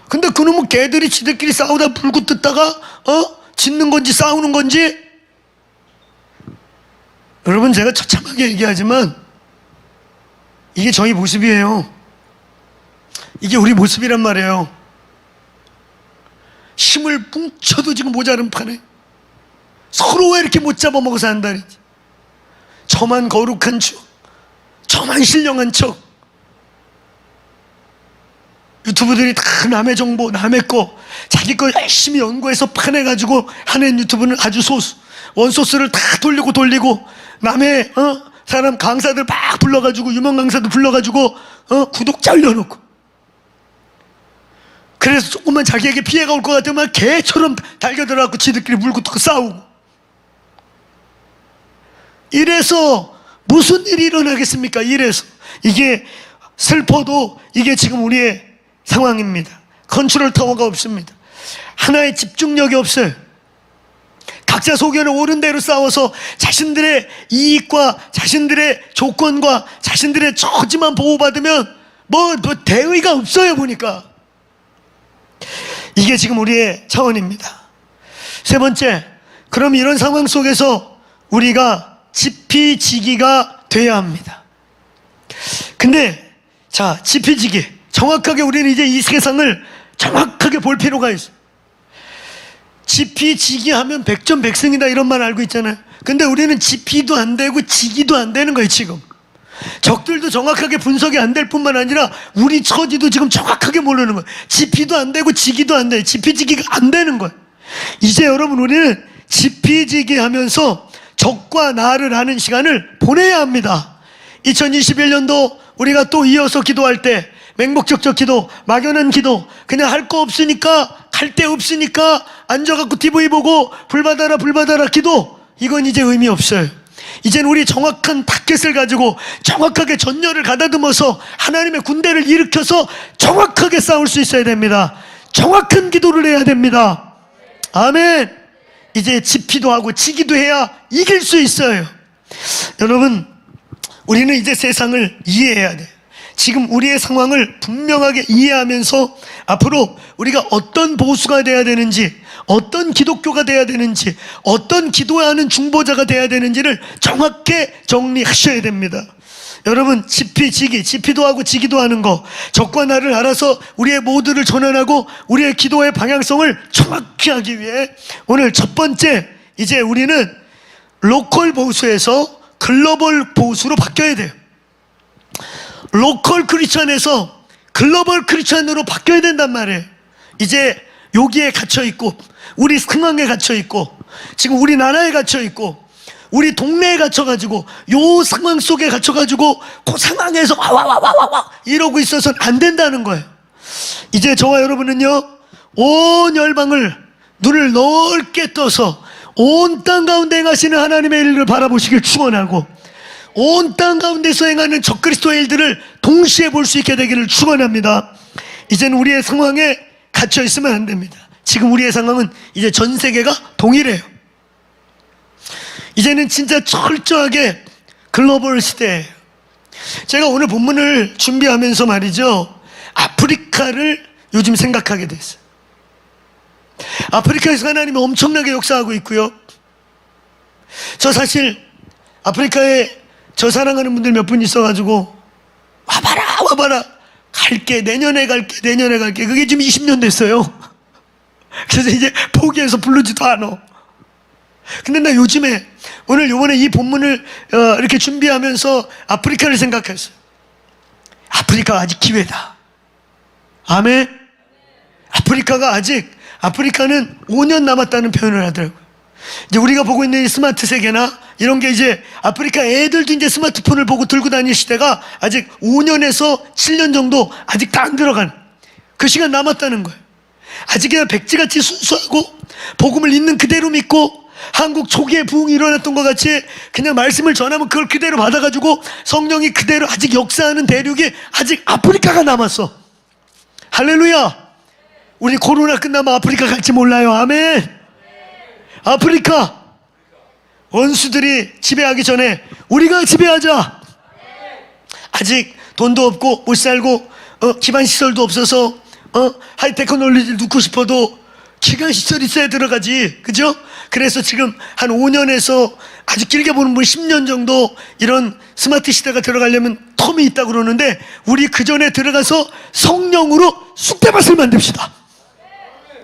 Speaker 1: 근데 그놈은 개들이 지들끼리 싸우다 불고 뜯다가 짖는 건지 싸우는 건지. 여러분 제가 처참하게 얘기하지만 이게 저희 모습이에요. 이게 우리 모습이란 말이에요. 힘을 뭉쳐도 지금 모자른 판에 서로 왜 이렇게 못 잡아먹어서 한다리지. 저만 거룩한 척, 저만 신령한 척. 유튜브들이 다 남의 정보, 남의 거, 자기 거 열심히 연구해서 파내가지고 하는 유튜브는 아주 소수. 원소스를 다 돌리고 남의 사람 강사들 막 불러가지고 유명 강사들 불러가지고 구독자 올려놓고. 그래서 조금만 자기에게 피해가 올 것 같으면 개처럼 달겨들어갖고 지들끼리 물고 뜯고 싸우고. 이래서 무슨 일이 일어나겠습니까? 이래서 이게 슬퍼도 이게 지금 우리의 상황입니다. 컨트롤 타워가 없습니다. 하나의 집중력이 없어요. 각자 속에는 옳은 대로 싸워서 자신들의 이익과 자신들의 조건과 자신들의 처지만 보호받으면 뭐 대의가 없어요. 보니까 이게 지금 우리의 차원입니다. 세 번째, 그럼 이런 상황 속에서 우리가 지피지기가 돼야 합니다. 근데 자, 지피지기, 정확하게 우리는 이제 이 세상을 정확하게 볼 필요가 있어요. 지피지기 하면 백전백승이다 이런 말 알고 있잖아요. 근데 우리는 지피도 안 되고 지기도 안 되는 거예요. 지금 적들도 정확하게 분석이 안 될 뿐만 아니라 우리 처지도 지금 정확하게 모르는 거예요. 지피도 안 되고 지기도 안 돼요. 지피지기가 안 되는 거예요. 이제 여러분, 우리는 지피지기 하면서 적과 나를 하는 시간을 보내야 합니다. 2021년도 우리가 또 이어서 기도할 때 맹목적적 기도, 막연한 기도, 그냥 할 거 없으니까, 갈 데 없으니까 앉아갖고 TV 보고 불 받아라 기도, 이건 이제 의미 없어요. 이젠 우리 정확한 타켓을 가지고 정확하게 전열을 가다듬어서 하나님의 군대를 일으켜서 정확하게 싸울 수 있어야 됩니다. 정확한 기도를 해야 됩니다. 아멘. 이제 지피도 하고 지기도 해야 이길 수 있어요. 여러분, 우리는 이제 세상을 이해해야 돼요. 지금 우리의 상황을 분명하게 이해하면서 앞으로 우리가 어떤 보수가 돼야 되는지, 어떤 기독교가 돼야 되는지, 어떤 기도하는 중보자가 돼야 되는지를 정확히 정리하셔야 됩니다. 여러분, 지피도 하고 지기도 하는 거, 적과 나를 알아서 우리의 모두를 전환하고 우리의 기도의 방향성을 정확히 하기 위해 오늘 첫 번째, 이제 우리는 로컬 보수에서 글로벌 보수로 바뀌어야 돼요. 로컬 크리스천에서 글로벌 크리스천으로 바뀌어야 된단 말이에요. 이제 여기에 갇혀있고, 우리 상황에 갇혀있고, 지금 우리 나라에 갇혀있고, 우리 동네에 갇혀가지고, 요 상황 속에 갇혀가지고 그 상황에서 와 이러고 있어서는 안 된다는 거예요. 이제 저와 여러분은요, 온 열방을 눈을 넓게 떠서 온 땅 가운데 행하시는 하나님의 일을 바라보시길 축원하고, 온 땅 가운데서 행하는 적그리스도의 일들을 동시에 볼 수 있게 되기를 축원합니다. 이제는 우리의 상황에 갇혀 있으면 안 됩니다. 지금 우리의 상황은 이제 전 세계가 동일해요. 이제는 진짜 철저하게 글로벌 시대예요. 제가 오늘 본문을 준비하면서 말이죠, 아프리카를 요즘 생각하게 됐어요. 아프리카에서 하나님이 엄청나게 역사하고 있고요. 저 사실 아프리카에 저 사랑하는 분들 몇 분 있어가지고 와봐라 갈게, 내년에 갈게, 그게 지금 20년 됐어요. 그래서 이제 포기해서 부르지도 않아. 근데 나 요즘에 요번에 이 본문을 이렇게 준비하면서 아프리카를 생각했어요. 아프리카가 아직 기회다. 아멘. 아프리카는 5년 남았다는 표현을 하더라고요. 이제 우리가 보고 있는 이 스마트 세계나 이런 게 이제 아프리카 애들도 이제 스마트폰을 보고 들고 다닐 시대가 아직 5년에서 7년 정도 아직 다 안 들어간 그 시간 남았다는 거예요. 아직 그냥 백지같이 순수하고 복음을 있는 그대로 믿고 한국 초기에 부흥이 일어났던 것 같이 그냥 말씀을 전하면 그걸 그대로 받아가지고 성령이 그대로 아직 역사하는 대륙이 아직 아프리카가 남았어. 할렐루야. 우리 코로나 끝나면 아프리카 갈지 몰라요. 아멘. 아프리카 원수들이 지배하기 전에 우리가 지배하자. 아직 돈도 없고 못 살고 기반 시설도 없어서 하이테크놀로지를 넣고 싶어도 기반 시설이 있어야 들어가지, 그죠? 그래서 지금 한 5년에서 아주 길게 보는 분 10년 정도 이런 스마트 시대가 들어가려면 텀이 있다고 그러는데, 우리 그 전에 들어가서 성령으로 쑥대밭을 만듭시다.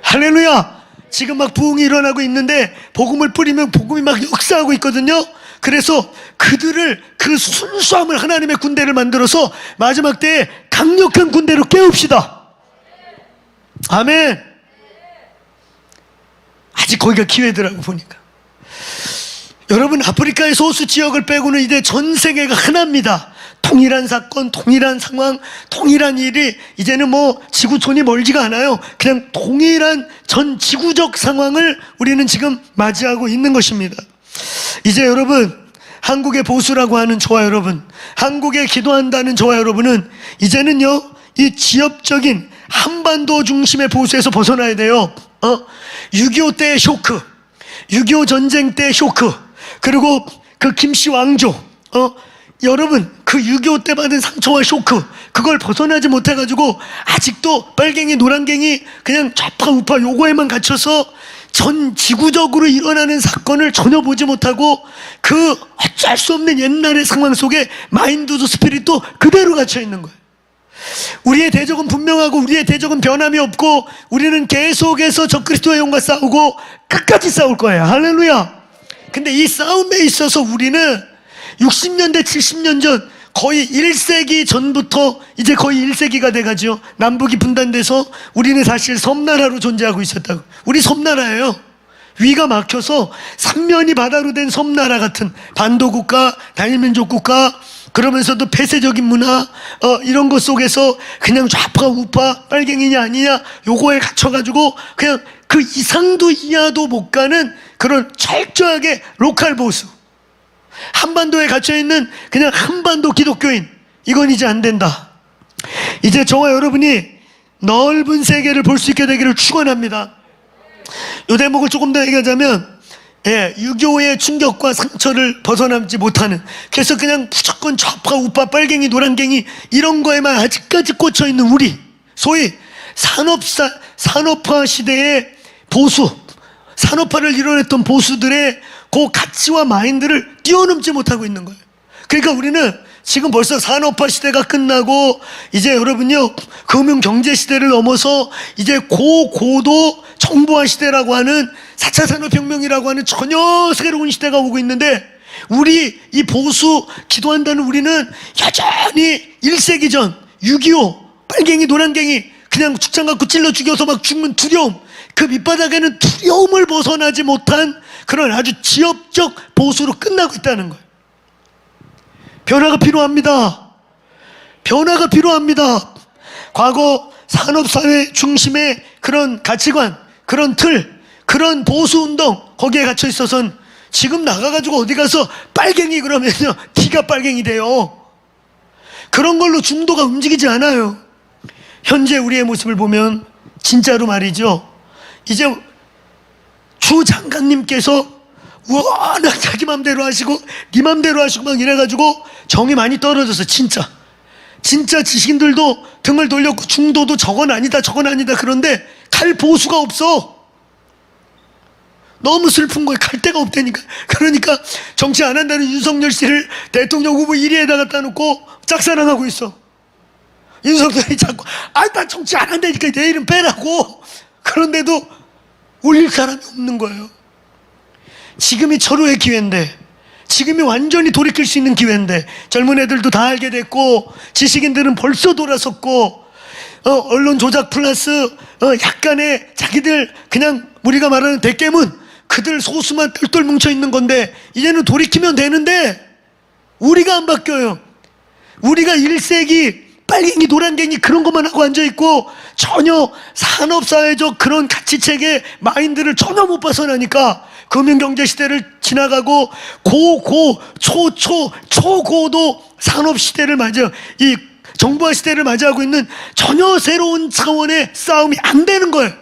Speaker 1: 할렐루야. 지금 막 부흥이 일어나고 있는데 복음을 뿌리면 복음이 막 역사하고 있거든요. 그래서 그들을, 그 순수함을, 하나님의 군대를 만들어서 마지막 때에 강력한 군대로 깨웁시다. 아멘. 아직 거기가 기회더라고 보니까. 여러분, 아프리카의 소수 지역을 빼고는 이제 전 세계가 하나입니다. 동일한 사건, 동일한 상황, 동일한 일이 이제는 뭐 지구촌이 멀지가 않아요. 그냥 동일한 전 지구적 상황을 우리는 지금 맞이하고 있는 것입니다. 이제 여러분, 한국의 보수라고 하는 저와 여러분, 한국에 기도한다는 저와 여러분은 이제는요, 이 지역적인 한반도 중심의 보수에서 벗어나야 돼요. 6.25 때의 쇼크, 6.25 전쟁 때의 쇼크, 그리고 그 김씨 왕조, 여러분 그 6.25 때 받은 상처와 쇼크, 그걸 벗어나지 못해가지고 아직도 빨갱이 노란갱이 그냥 좌파 우파 요거에만 갇혀서 전 지구적으로 일어나는 사건을 전혀 보지 못하고 그 어쩔 수 없는 옛날의 상황 속에 마인드도 스피릿도 그대로 갇혀 있는 거예요. 우리의 대적은 분명하고 우리의 대적은 변함이 없고 우리는 계속해서 적그리스도의 영과 싸우고 끝까지 싸울 거예요. 할렐루야. 근데 이 싸움에 있어서 우리는 60년대 70년 전 거의 1세기 전부터 이제 거의 1세기가 돼가지고 남북이 분단돼서 우리는 사실 섬나라로 존재하고 있었다고. 우리 섬나라예요. 위가 막혀서 삼면이 바다로 된 섬나라 같은 반도국가, 단일민족 국가, 그러면서도 폐쇄적인 문화 이런 것 속에서 그냥 좌파 우파 빨갱이냐 아니냐 요거에 갇혀가지고 그냥 그 이상도 이하도 못 가는 그런 철저하게 로컬 보수, 한반도에 갇혀있는 그냥 한반도 기독교인, 이건 이제 안 된다. 이제 저와 여러분이 넓은 세계를 볼 수 있게 되기를 축원합니다. 이 대목을 조금 더 얘기하자면 6.25의 충격과 상처를 벗어남지 못하는, 그래서 그냥 무조건 좌파 우파 빨갱이 노란갱이 이런 거에만 아직까지 꽂혀있는 우리, 소위 산업화 시대의 보수, 산업화를 이뤄냈던 보수들의 그 가치와 마인드를 뛰어넘지 못하고 있는 거예요. 그러니까 우리는 지금 벌써 산업화 시대가 끝나고 이제 여러분요 금융 경제 시대를 넘어서 이제 고도 정보화 시대라고 하는 4차 산업혁명이라고 하는 전혀 새로운 시대가 오고 있는데, 우리 이 보수 기도한다는 우리는 여전히 1세기 전 6.25 빨갱이 노란갱이 그냥 죽창 갖고 찔러 죽여서 막 죽는 두려움, 그 밑바닥에는 두려움을 벗어나지 못한 그런 아주 지엽적 보수로 끝나고 있다는 거예요. 변화가 필요합니다. 변화가 필요합니다. 과거 산업사회 중심의 그런 가치관, 그런 틀, 그런 보수운동 거기에 갇혀 있어서는 지금 나가가지고 어디 가서 빨갱이 그러면요 티가 빨갱이 돼요. 그런 걸로 중도가 움직이지 않아요. 현재 우리의 모습을 보면 진짜로 말이죠, 이제 주 장관님께서 워낙 자기 맘대로 하시고 네 맘대로 하시고 막 이래가지고 정이 많이 떨어져서 진짜 지식인들도 등을 돌렸고 중도도 저건 아니다 저건 아니다, 그런데 갈 보수가 없어. 너무 슬픈 거예요. 갈 데가 없다니까. 그러니까 정치 안 한다는 윤석열 씨를 대통령 후보 1위에다 갖다 놓고 짝사랑하고 있어. 윤석열이 자꾸 나 정치 안 한다니까 내 이름 빼라고. 그런데도 올릴 사람이 없는 거예요. 지금이 철호의 기회인데, 지금이 완전히 돌이킬 수 있는 기회인데, 젊은 애들도 다 알게 됐고 지식인들은 벌써 돌아섰고 언론 조작 플러스 약간의 자기들 그냥 우리가 말하는 대깨문, 그들 소수만 똘똘 뭉쳐있는 건데 이제는 돌이키면 되는데 우리가 안 바뀌어요. 우리가 1세기 빨갱이 노란갱이 그런 것만 하고 앉아있고 전혀 산업사회적 그런 가치체계 마인드를 전혀 못 벗어나니까 금융경제 시대를 지나가고 초고도 산업시대를 맞아, 이 정보화 시대를 맞이하고 있는 전혀 새로운 차원의 싸움이 안 되는 거예요.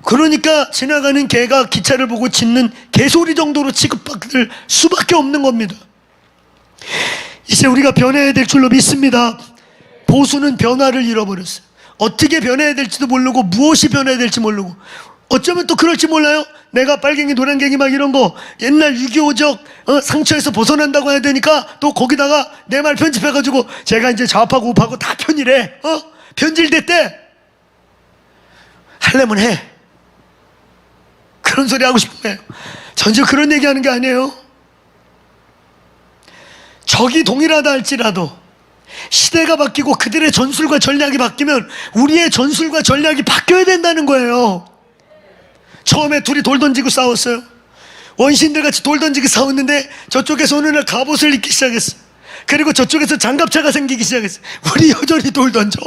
Speaker 1: 그러니까 지나가는 개가 기차를 보고 짖는 개소리 정도로 취급받을 수밖에 없는 겁니다. 이제 우리가 변해야 될 줄로 믿습니다. 보수는 변화를 잃어버렸어요. 어떻게 변해야 될지도 모르고 무엇이 변해야 될지 모르고, 어쩌면 또 그럴지 몰라요. 내가 빨갱이 노란갱이 막 이런 거 옛날 6.25적 상처에서 벗어난다고 해야 되니까 또 거기다가 내 말 편집해가지고 제가 이제 좌파고 우파고 다 편이래, 변질됐대. 하려면 해. 그런 소리 하고 싶은 거예요. 전혀 그런 얘기하는 게 아니에요. 적이 동일하다 할지라도 시대가 바뀌고 그들의 전술과 전략이 바뀌면 우리의 전술과 전략이 바뀌어야 된다는 거예요. 처음에 둘이 돌 던지고 싸웠어요. 원신들 같이 돌 던지고 싸웠는데 저쪽에서 어느 날 갑옷을 입기 시작했어. 그리고 저쪽에서 장갑차가 생기기 시작했어. 우리 여전히 돌 던져,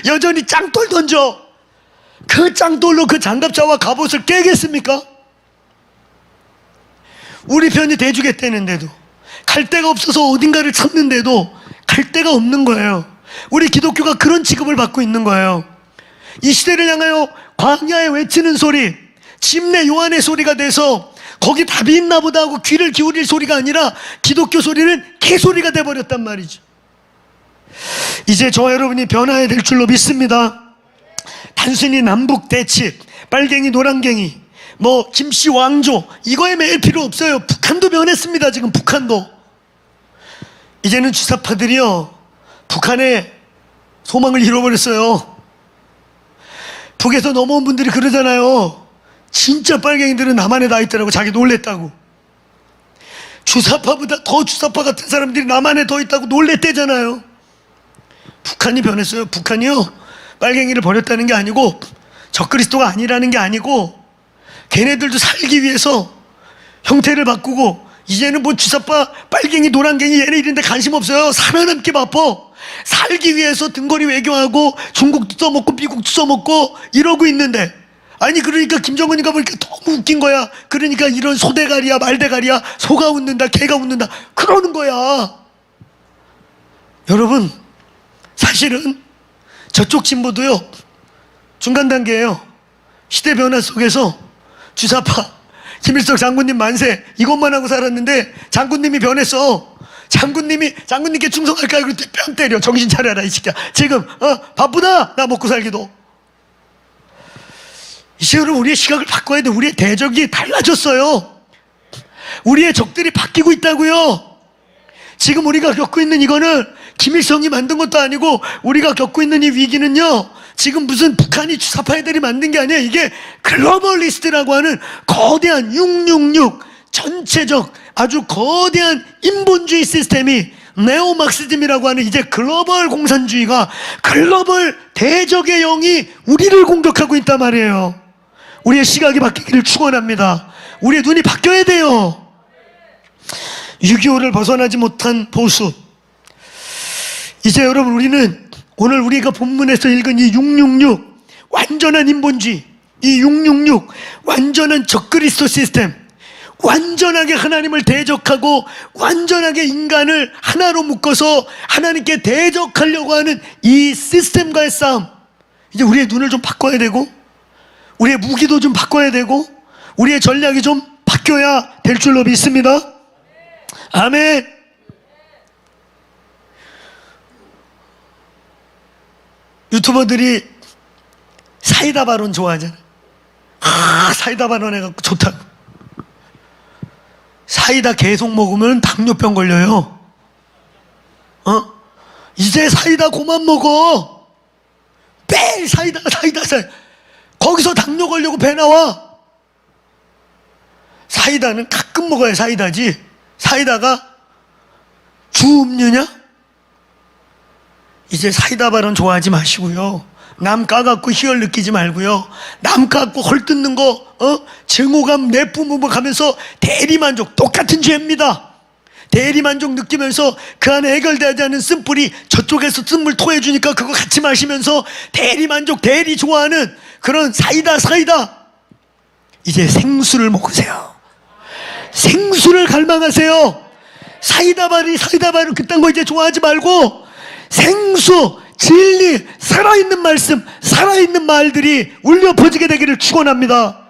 Speaker 1: 여전히 짱돌 던져. 그 짱돌로 그 장갑차와 갑옷을 깨겠습니까? 우리 편이 대주겠다는데도, 갈 데가 없어서 어딘가를 찾는데도 갈 데가 없는 거예요. 우리 기독교가 그런 취급을 받고 있는 거예요. 이 시대를 향하여 광야에 외치는 소리, 집내 요한의 소리가 돼서 거기 답이 있나 보다 하고 귀를 기울일 소리가 아니라 기독교 소리는 개소리가 돼버렸단 말이죠. 이제 저와 여러분이 변화해야 될 줄로 믿습니다. 단순히 남북 대치, 빨갱이 노랑갱이, 뭐 김씨 왕조 이거에 매일 필요 없어요. 북한도 변했습니다. 지금 북한도 이제는 주사파들이요 북한의 소망을 잃어버렸어요. 북에서 넘어온 분들이 그러잖아요. 진짜 빨갱이들은 남한에 다 있더라고. 자기 놀랬다고. 주사파보다 더 주사파 같은 사람들이 남한에 더 있다고 놀랬대잖아요. 북한이 변했어요. 북한이요 빨갱이를 버렸다는 게 아니고 적그리스도가 아니라는 게 아니고 걔네들도 살기 위해서 형태를 바꾸고 이제는 뭐 주사파 빨갱이 노란갱이 얘네 이런데 관심 없어요. 살아남기 바빠. 살기 위해서 등거리 외교하고 중국도 써먹고 미국도 써먹고 이러고 있는데, 아니 그러니까 김정은이가 보니까 너무 웃긴 거야. 그러니까 이런 소대가리야 말대가리야 소가 웃는다 개가 웃는다 그러는 거야. 여러분 사실은 저쪽 진보도요 중간 단계예요. 시대 변화 속에서 주사파 김일성 장군님 만세 이것만 하고 살았는데 장군님이 변했어. 장군님께 충성할까 그럴 때 뺨 때려. 정신 차려라 이 새끼야. 지금 바쁘다 나 먹고 살기도. 이제 여러분 우리의 시각을 바꿔야 돼. 우리의 대적이 달라졌어요. 우리의 적들이 바뀌고 있다고요. 지금 우리가 겪고 있는 이거는 김일성이 만든 것도 아니고 우리가 겪고 있는 이 위기는요 지금 무슨 북한이 주사파 애들이 만든 게 아니야. 이게 글로벌리스트라고 하는 거대한 666 전체적 아주 거대한 인본주의 시스템이 네오막시즘이라고 하는 이제 글로벌 공산주의가 글로벌 대적의 영이 우리를 공격하고 있단 말이에요. 우리의 시각이 바뀌기를 축원합니다. 우리의 눈이 바뀌어야 돼요. 6.25를 벗어나지 못한 보수. 이제 여러분 우리는 오늘 우리가 본문에서 읽은 이 666 완전한 인본주의, 이 666 완전한 적그리스도 시스템, 완전하게 하나님을 대적하고 완전하게 인간을 하나로 묶어서 하나님께 대적하려고 하는 이 시스템과의 싸움. 이제 우리의 눈을 좀 바꿔야 되고 우리의 무기도 좀 바꿔야 되고 우리의 전략이 좀 바뀌어야 될 줄로 믿습니다. 아멘. 유튜버들이 사이다 발언 좋아하잖아. 사이다 발언 해갖고 좋다고. 사이다 계속 먹으면 당뇨병 걸려요. 이제 사이다 그만 먹어. 매일 사이다. 거기서 당뇨 걸려고 배 나와. 사이다는 가끔 먹어야 사이다지. 사이다가 주음료냐? 이제 사이다 발언 좋아하지 마시고요. 남 까갖고 희열 느끼지 말고요. 남 까갖고 헐뜯는 거 증오감 내뿜으며 가면서 대리만족, 똑같은 죄입니다. 대리만족 느끼면서 그 안에 해결되지 않은 쓴뿌리 저쪽에서 쓴물 토해주니까 그거 같이 마시면서 대리만족, 대리 좋아하는 그런 사이다. 이제 생수를 먹으세요. 생수를 갈망하세요. 사이다 발언 그딴 거 이제 좋아하지 말고 생수, 진리, 살아있는 말씀, 살아있는 말들이 울려 퍼지게 되기를 축원합니다.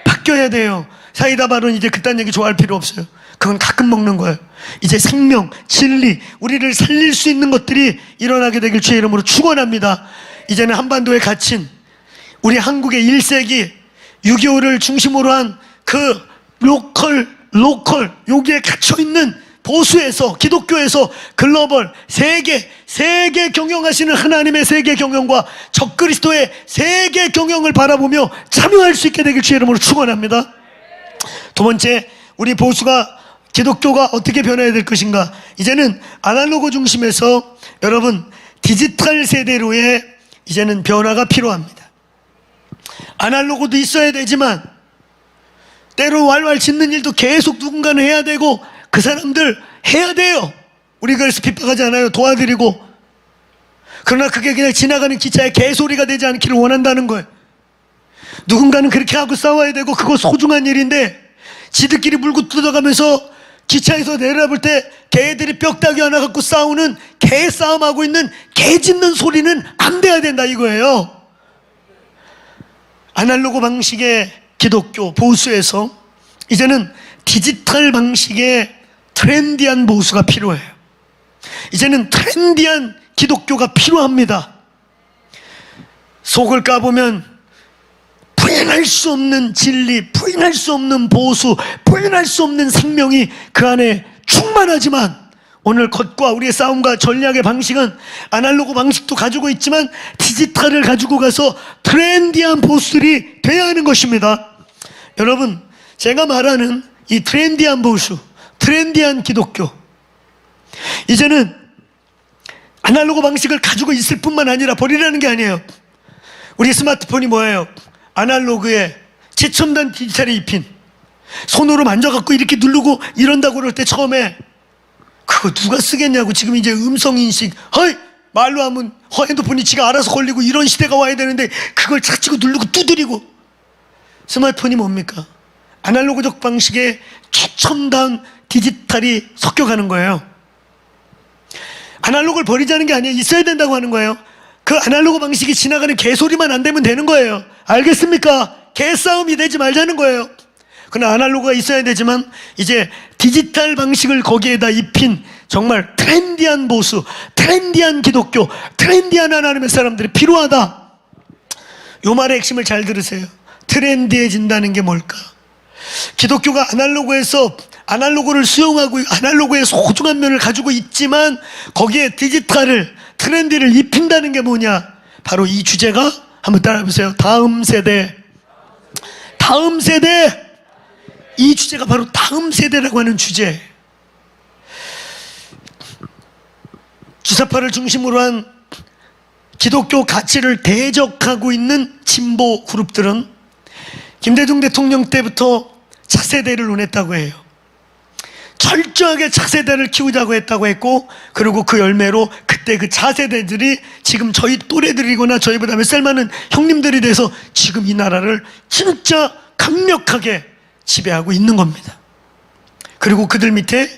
Speaker 1: 바뀌어야 돼요. 사이다 발언 이제 그딴 얘기 좋아할 필요 없어요. 그건 가끔 먹는 거예요. 이제 생명, 진리, 우리를 살릴 수 있는 것들이 일어나게 되길 주의 이름으로 축원합니다. 이제는 한반도에 갇힌 우리 한국의 1세기 6.25를 중심으로 한 그 로컬 여기에 갇혀있는 보수에서 기독교에서 글로벌 세계 경영하시는 하나님의 세계 경영과 적그리스도의 세계 경영을 바라보며 참여할 수 있게 되길 주의 이름으로 축원합니다. 두 번째, 우리 보수가 기독교가 어떻게 변해야 될 것인가. 이제는 아날로그 중심에서 여러분 디지털 세대로의 이제는 변화가 필요합니다. 아날로그도 있어야 되지만 때로 왈왈 짓는 일도 계속 누군가는 해야 되고 그 사람들 해야 돼요. 우리 그래서 핍박하지 않아요. 도와드리고. 그러나 그게 그냥 지나가는 기차에 개소리가 되지 않기를 원한다는 거예요. 누군가는 그렇게 하고 싸워야 되고 그거 소중한 일인데 지들끼리 물고 뜯어가면서 기차에서 내려볼 때 개들이 뼈다귀 하나 갖고 싸우는 개 싸움하고 있는 개 짖는 소리는 안 돼야 된다 이거예요. 아날로그 방식의 기독교 보수에서 이제는 디지털 방식의 트렌디한 보수가 필요해요. 이제는 트렌디한 기독교가 필요합니다. 속을 까보면 부인할 수 없는 진리, 부인할 수 없는 보수, 부인할 수 없는 생명이 그 안에 충만하지만, 오늘 것과 우리의 싸움과 전략의 방식은 아날로그 방식도 가지고 있지만 디지털을 가지고 가서 트렌디한 보수들이 돼야 하는 것입니다. 여러분, 제가 말하는 이 트렌디한 보수, 트렌디한 기독교, 이제는 아날로그 방식을 가지고 있을 뿐만 아니라 버리라는 게 아니에요. 우리 스마트폰이 뭐예요? 아날로그에 최첨단 디지털에 입힌, 손으로 만져갖고 이렇게 누르고 이런다고 그럴 때 처음에 그거 누가 쓰겠냐고, 지금 이제 음성인식, 허이! 말로 하면 핸드폰이 지가 알아서 걸리고 이런 시대가 와야 되는데 그걸 착지고 누르고 두드리고. 스마트폰이 뭡니까? 아날로그적 방식의 최첨단 디지털이 섞여가는 거예요. 아날로그를 버리자는 게 아니에요. 있어야 된다고 하는 거예요. 그 아날로그 방식이 지나가는 개소리만 안 되면 되는 거예요. 알겠습니까? 개싸움이 되지 말자는 거예요. 그러나 아날로그가 있어야 되지만 이제 디지털 방식을 거기에다 입힌 정말 트렌디한 보수, 트렌디한 기독교, 트렌디한 하나님의 사람들이 필요하다. 요 말의 핵심을 잘 들으세요. 트렌디해진다는 게 뭘까? 기독교가 아날로그에서 아날로그를 수용하고 아날로그의 소중한 면을 가지고 있지만 거기에 디지털을, 트렌디를 입힌다는 게 뭐냐? 바로 이 주제가, 한번 따라해보세요. 다음 세대. 다음 세대. 이 주제가 바로 다음 세대라고 하는 주제. 주사파를 중심으로 한 기독교 가치를 대적하고 있는 진보 그룹들은 김대중 대통령 때부터 차세대를 논했다고 해요. 철저하게 차세대를 키우자고 했다고 했고, 그리고 그 열매로 그때 그 차세대들이 지금 저희 또래들이거나 저희보다 몇 살 많은 형님들이 돼서 지금 이 나라를 진짜 강력하게 지배하고 있는 겁니다. 그리고 그들 밑에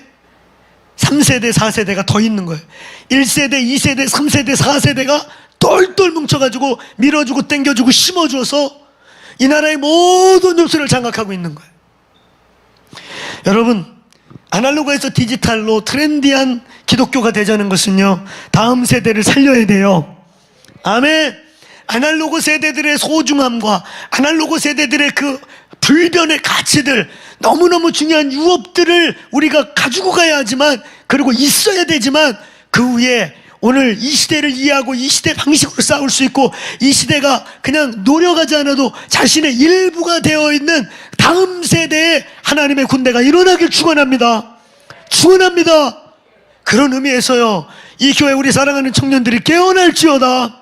Speaker 1: 3세대, 4세대가 더 있는 거예요. 1세대, 2세대, 3세대, 4세대가 똘똘 뭉쳐가지고 밀어주고 땡겨주고 심어줘서 이 나라의 모든 요소를 장악하고 있는 거예요. 여러분, 아날로그에서 디지털로 트렌디한 기독교가 되자는 것은요, 다음 세대를 살려야 돼요. 아멘. 아날로그 세대들의 소중함과 아날로그 세대들의 그 불변의 가치들, 너무너무 중요한 유업들을 우리가 가지고 가야 하지만, 그리고 있어야 되지만, 그 위에 오늘 이 시대를 이해하고 이 시대 방식으로 싸울 수 있고, 이 시대가 그냥 노력하지 않아도 자신의 일부가 되어 있는 다음 세대의 하나님의 군대가 일어나길 축원합니다. 축원합니다. 그런 의미에서요, 이 교회 우리 사랑하는 청년들이 깨어날지어다.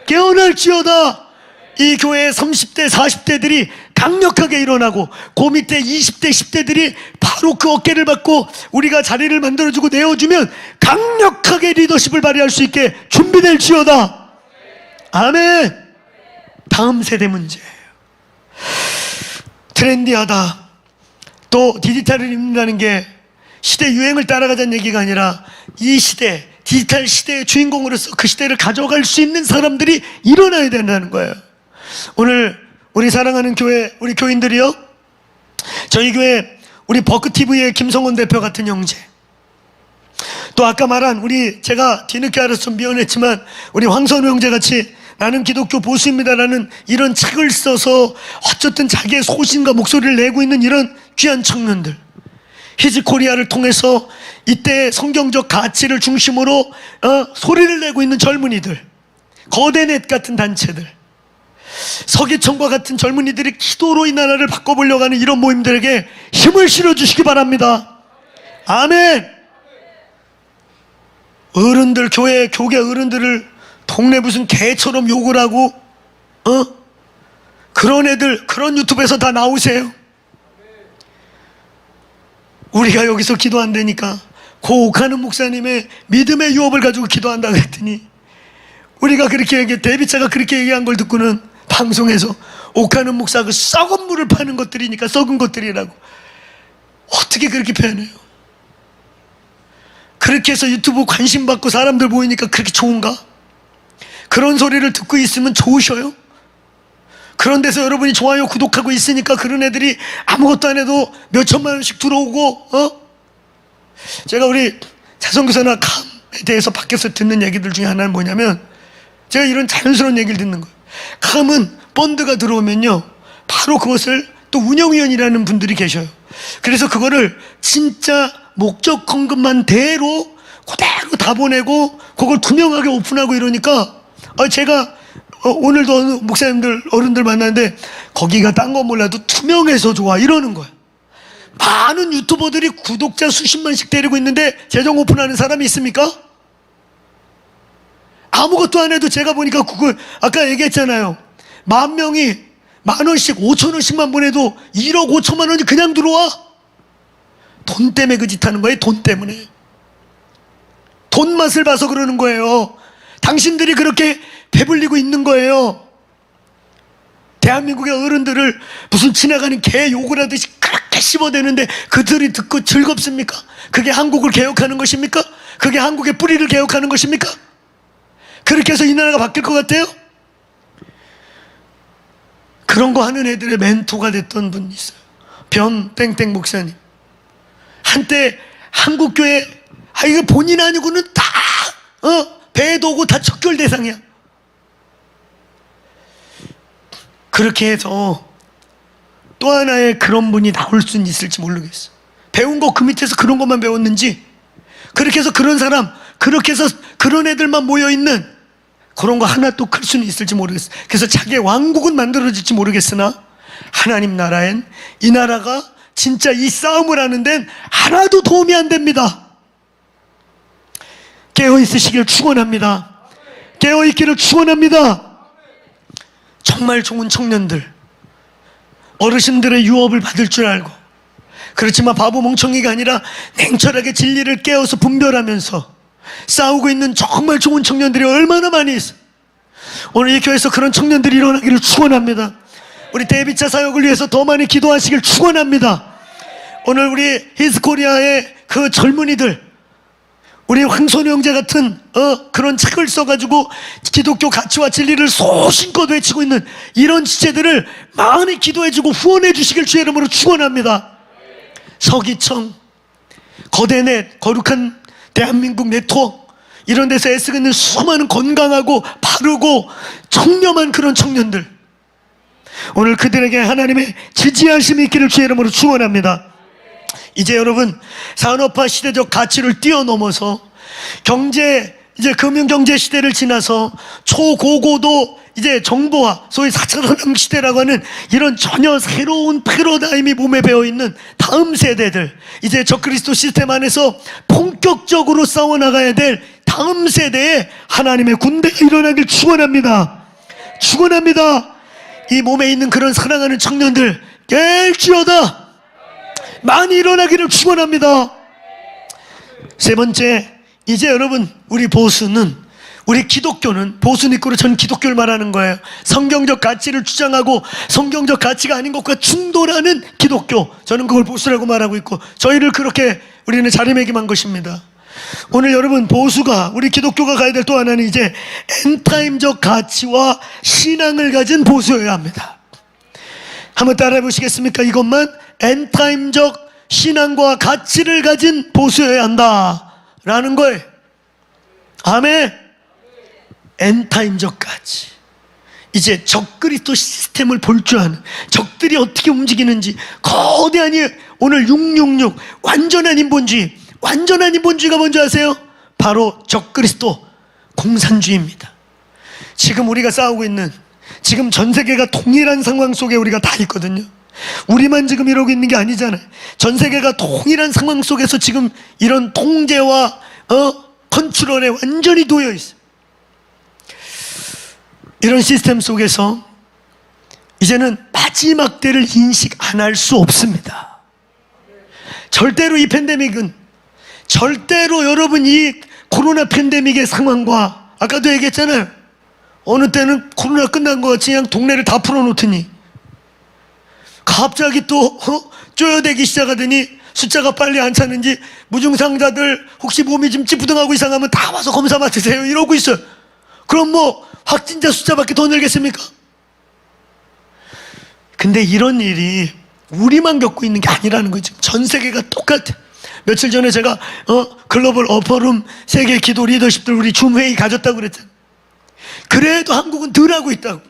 Speaker 1: 깨어날지어다. 이 교회의 30대, 40대들이 강력하게 일어나고, 그 밑에 20대, 10대들이 바로 그 어깨를 받고 우리가 자리를 만들어주고 내어주면 강력하게 리더십을 발휘할 수 있게 준비될지어다. 아멘. 다음 세대 문제예요. 트렌디하다, 또 디지털을 입는다는 게 시대 유행을 따라가자는 얘기가 아니라, 이 시대, 디지털 시대의 주인공으로서 그 시대를 가져갈 수 있는 사람들이 일어나야 된다는 거예요. 오늘 우리 사랑하는 교회, 우리 교인들이요, 저희 교회 우리 버크TV의 김성원 대표 같은 형제, 또 아까 말한 우리, 제가 뒤늦게 알아서 좀 미안했지만 우리 황선우 형제 같이 나는 기독교 보수입니다라는 이런 책을 써서 어쨌든 자기의 소신과 목소리를 내고 있는 이런 귀한 청년들, 히즈코리아를 통해서 이때 성경적 가치를 중심으로 소리를 내고 있는 젊은이들, 거대넷 같은 단체들, 서기청과 같은 젊은이들이 기도로 이 나라를 바꿔보려고 하는 이런 모임들에게 힘을 실어주시기 바랍니다. 아멘. 어른들, 교회 어른들을 동네 무슨 개처럼 욕을 하고, 그런 애들, 그런 유튜브에서 다 나오세요. 우리가 여기서 기도한다니까 고옥하는 목사님의 믿음의 유업을 가지고 기도한다 그랬더니, 우리가 그렇게 얘기해, 데비차가 그렇게 얘기한 걸 듣고는 방송에서 옥하는 목사 그 썩은 물을 파는 것들이니까 썩은 것들이라고. 어떻게 그렇게 표현해요? 그렇게 해서 유튜브 관심 받고 사람들 모이니까 그렇게 좋은가? 그런 소리를 듣고 있으면 좋으셔요? 그런 데서 여러분이 좋아요 구독하고 있으니까 그런 애들이 아무것도 안 해도 몇 천만 원씩 들어오고, 제가 우리 자선교사나 감에 대해서 밖에서 듣는 얘기들 중에 하나는 뭐냐면, 제가 이런 자연스러운 얘기를 듣는 거예요. 감은 펀드가 들어오면요, 바로 그것을 또 운영위원이라는 분들이 계셔요. 그래서 그거를 진짜 목적 헌금만 대로 그대로 다 보내고 그걸 투명하게 오픈하고 이러니까, 제가 오늘도 어느 목사님들 어른들 만났는데 거기가 딴 건 몰라도 투명해서 좋아 이러는 거야. 많은 유튜버들이 구독자 수십만씩 데리고 있는데 재정 오픈하는 사람이 있습니까? 아무것도 안 해도 제가 보니까 그걸 아까 얘기했잖아요. 10,000명이 10,000원씩 5,000원씩만 보내도 1억 5천만 원이 그냥 들어와. 돈 때문에 그 짓 하는 거예요. 돈 때문에. 돈 맛을 봐서 그러는 거예요. 당신들이 그렇게 배불리고 있는 거예요. 대한민국의 어른들을 무슨 지나가는 개 욕을 하듯이 그렇게 씹어대는데 그들이 듣고 즐겁습니까? 그게 한국을 개혁하는 것입니까? 그게 한국의 뿌리를 개혁하는 것입니까? 그렇게 해서 이 나라가 바뀔 것 같아요? 그런 거 하는 애들의 멘토가 됐던 분이 있어요. 변땡땡 목사님. 한때 한국교회, 이거 본인 아니고는 다 배도고 다 척결 대상이야. 그렇게 해서 또 하나의 그런 분이 나올 수는 있을지 모르겠어. 배운 거 그 밑에서 그런 것만 배웠는지, 그렇게 해서 그런 사람, 그렇게 해서 그런 애들만 모여있는 그런 거 하나 또 클 수는 있을지 모르겠어. 그래서 자기의 왕국은 만들어질지 모르겠으나 하나님 나라엔 이 나라가 진짜 이 싸움을 하는 데는 하나도 도움이 안 됩니다. 깨어있으시길 축원합니다. 깨어있기를 축원합니다. 정말 좋은 청년들, 어르신들의 유업을 받을 줄 알고, 그렇지만 바보 멍청이가 아니라 냉철하게 진리를 깨어서 분별하면서 싸우고 있는 정말 좋은 청년들이 얼마나 많이 있어. 오늘 이 교회에서 그런 청년들이 일어나기를 축원합니다. 우리 데이비차 사역을 위해서 더 많이 기도하시길 축원합니다. 오늘 우리 히스코리아의 그 젊은이들, 우리 황선우 형제 같은 그런 책을 써가지고 기독교 가치와 진리를 소신껏 외치고 있는 이런 지체들을 많이 기도해주고 후원해 주시길 주의 이름으로 축원합니다. 서기청, 거대넷, 거룩한 대한민국 네트워크, 이런 데서 애쓰고 있는 수많은 건강하고 바르고 청렴한 그런 청년들, 오늘 그들에게 하나님의 지지하심이 있기를 주의 이름으로 축원합니다. 이제 여러분, 산업화 시대적 가치를 뛰어넘어서 이제 금융경제 시대를 지나서 초고고도 이제 정보화, 소위 4차 산업 시대라고 하는 이런 전혀 새로운 패러다임이 몸에 배어있는 다음 세대들, 이제 적그리스도 시스템 안에서 본격적으로 싸워나가야 될 다음 세대에 하나님의 군대가 일어나길 축원합니다. 축원합니다. 이 몸에 있는 그런 사랑하는 청년들 깰지어다 많이 일어나기를 축원합니다. 세 번째, 이제 여러분, 우리 보수는, 우리 기독교는, 보수는 있고 전 기독교를 말하는 거예요. 성경적 가치를 주장하고 성경적 가치가 아닌 것과 충돌하는 기독교, 저는 그걸 보수라고 말하고 있고, 저희를 그렇게 우리는 자리매김한 것입니다. 오늘 여러분, 보수가, 우리 기독교가 가야 될 또 하나는 이제 엔타임적 가치와 신앙을 가진 보수여야 합니다. 한번 따라해 보시겠습니까? 이것만 엔타임적 신앙과 가치를 가진 보수여야 한다라는 거예요. 아멘. 엔타임적 가치. 이제 적그리스도 시스템을 볼 줄 아는, 적들이 어떻게 움직이는지, 거대한 오늘 666 완전한 인본주의, 완전한 인본주의가 뭔지 아세요? 바로 적그리스도 공산주의입니다. 지금 우리가 싸우고 있는, 지금 전 세계가 동일한 상황 속에 우리가 다 있거든요. 우리만 지금 이러고 있는 게 아니잖아요. 전 세계가 동일한 상황 속에서 지금 이런 통제와 컨트롤에 완전히 놓여 있어요. 이런 시스템 속에서 이제는 마지막 때를 인식 안 할 수 없습니다. 절대로 이 팬데믹은, 절대로 여러분 이 코로나 팬데믹의 상황과, 아까도 얘기했잖아요. 어느 때는 코로나 끝난 것 같이 그냥 동네를 다 풀어놓더니 갑자기 또 쪼여대기 시작하더니 숫자가 빨리 안 차는지 무증상자들 혹시 몸이 좀 찌뿌둥하고 이상하면 다 와서 검사 맡으세요 이러고 있어요. 그럼 뭐 확진자 숫자밖에 더 늘겠습니까? 근데 이런 일이 우리만 겪고 있는 게 아니라는 거죠. 전 세계가 똑같아. 며칠 전에 제가 글로벌 어퍼룸 세계 기도 리더십들 우리 줌 회의 가졌다고 그랬잖아요. 그래도 한국은 덜 하고 있다고.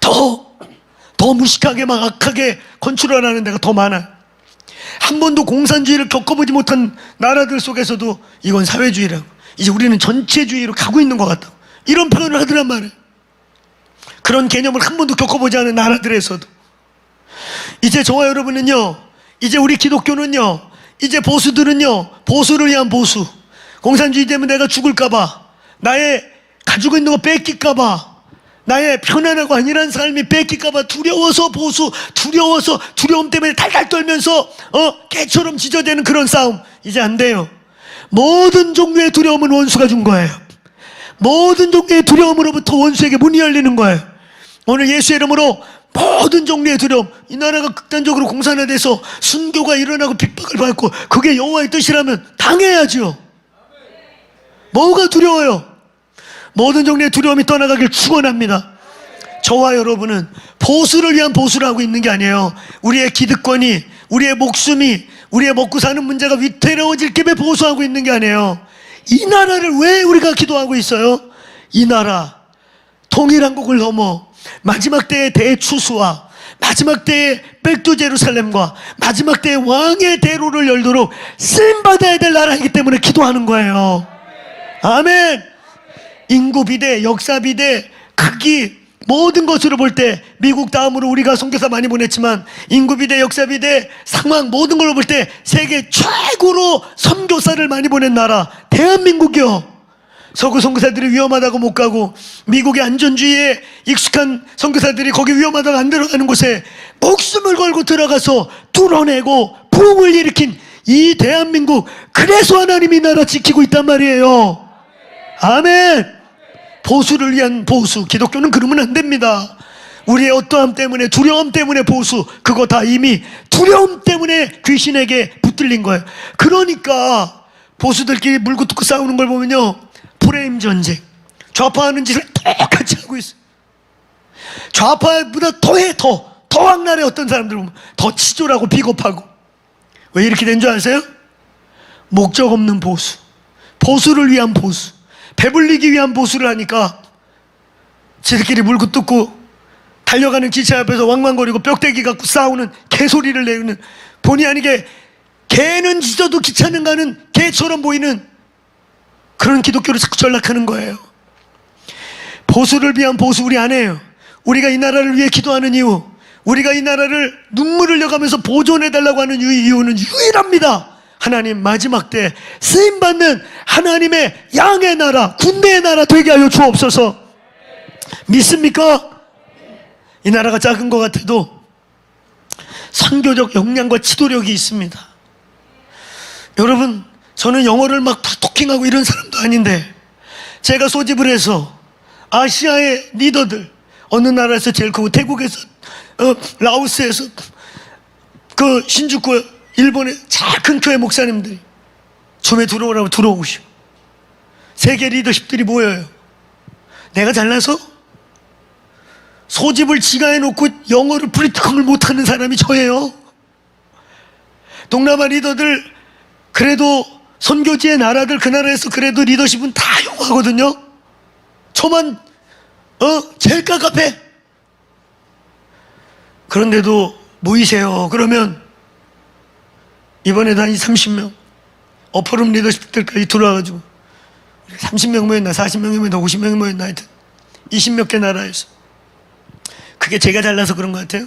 Speaker 1: 더 무식하게 막 악하게 컨트롤하는 데가 더 많아요. 한 번도 공산주의를 겪어보지 못한 나라들 속에서도 이건 사회주의라고, 이제 우리는 전체주의로 가고 있는 것 같다고 이런 표현을 하더란 말이에요. 그런 개념을 한 번도 겪어보지 않은 나라들에서도. 이제 저와 여러분은요, 이제 우리 기독교는요, 이제 보수들은요, 보수를 위한 보수. 공산주의 때문에 내가 죽을까봐, 나의 가지고 있는 거 뺏길까봐, 나의 편안하고 안일한 삶이 뺏길까봐 두려워서 보수, 두려움 때문에 달달 떨면서 개처럼 짖어대는 그런 싸움. 이제 안 돼요. 모든 종류의 두려움은 원수가 준 거예요. 모든 종류의 두려움으로부터 원수에게 문이 열리는 거예요. 오늘 예수의 이름으로 모든 종류의 두려움, 이 나라가 극단적으로 공산화돼서 순교가 일어나고 핍박을 받고 그게 여호와의 뜻이라면 당해야죠. 뭐가 두려워요? 모든 종류의 두려움이 떠나가길 축원합니다. 저와 여러분은 보수를 위한 보수를 하고 있는 게 아니에요. 우리의 기득권이, 우리의 목숨이, 우리의 먹고 사는 문제가 위태로워질 겸에 보수하고 있는 게 아니에요. 이 나라를 왜 우리가 기도하고 있어요? 이 나라 통일한국을 넘어 마지막 때의 대추수와 마지막 때의 백두 제루살렘과 마지막 때의 왕의 대로를 열도록 쓰임받아야 될 나라이기 때문에 기도하는 거예요. 아멘. 인구 비대, 역사 비대, 크기, 모든 것으로 볼 때 미국 다음으로 우리가 선교사 많이 보냈지만 인구 비대, 역사 비대, 상황 모든 걸로 볼 때 세계 최고로 선교사를 많이 보낸 나라 대한민국이요. 서구 선교사들이 위험하다고 못 가고 미국의 안전주의에 익숙한 선교사들이 거기 위험하다고 안 들어가는 곳에 목숨을 걸고 들어가서 뚫어내고 부흥을 일으킨 이 대한민국, 그래서 하나님이 나라 지키고 있단 말이에요. 아멘. 보수를 위한 보수, 기독교는 그러면 안 됩니다. 우리의 어떠함 때문에, 두려움 때문에 보수, 그거 다 이미 두려움 때문에 귀신에게 붙들린 거예요. 그러니까 보수들끼리 물고 뜯고 싸우는 걸 보면요, 프레임 전쟁, 좌파하는 짓을 똑같이 하고 있어요. 좌파보다 더 악랄해. 어떤 사람들 보면 더 치졸하고 비겁하고. 왜 이렇게 된 줄 아세요? 목적 없는 보수, 보수를 위한 보수, 배불리기 위한 보수를 하니까 지들끼리 물고 뜯고 달려가는 기차 앞에서 왕왕거리고 뼈대기 갖고 싸우는, 개소리를 내는, 본의 아니게 개는 짖어도 기차는 가는 개처럼 보이는 그런 기독교를 자꾸 전락하는 거예요. 보수를 위한 보수 우리 안 해요. 우리가 이 나라를 위해 기도하는 이유, 우리가 이 나라를 눈물을 흘려가면서 보존해달라고 하는 이유는 유일합니다. 하나님 마지막 때 쓰임받는 하나님의 양의 나라, 군대의 나라 되게 하여 주옵소서. 믿습니까? 이 나라가 작은 것 같아도 선교적 역량과 지도력이 있습니다. 여러분, 저는 영어를 막 토킹하고 이런 사람도 아닌데 제가 소집을 해서 아시아의 리더들, 어느 나라에서 제일 크고 태국에서, 라오스에서, 그 신주쿠 일본의 작은 교회 목사님들이 줌에 들어오라고 들어오시고 세계 리더십들이 모여요. 내가 잘나서 소집을 지가 해놓고 영어를 브리티컴을 못하는 사람이 저예요. 동남아 리더들, 그래도 선교지의 나라들, 그 나라에서 그래도 리더십은 다 영어하거든요. 저만 제일 깝깝해. 그런데도 모이세요. 그러면 이번에도 한 30명 어퍼룸 리더십들까지 들어와가지고 30명 모였나 40명이 모였나 50명이 모였나 하여튼 20몇 개 나라에서. 그게 제가 잘나서 그런 것 같아요?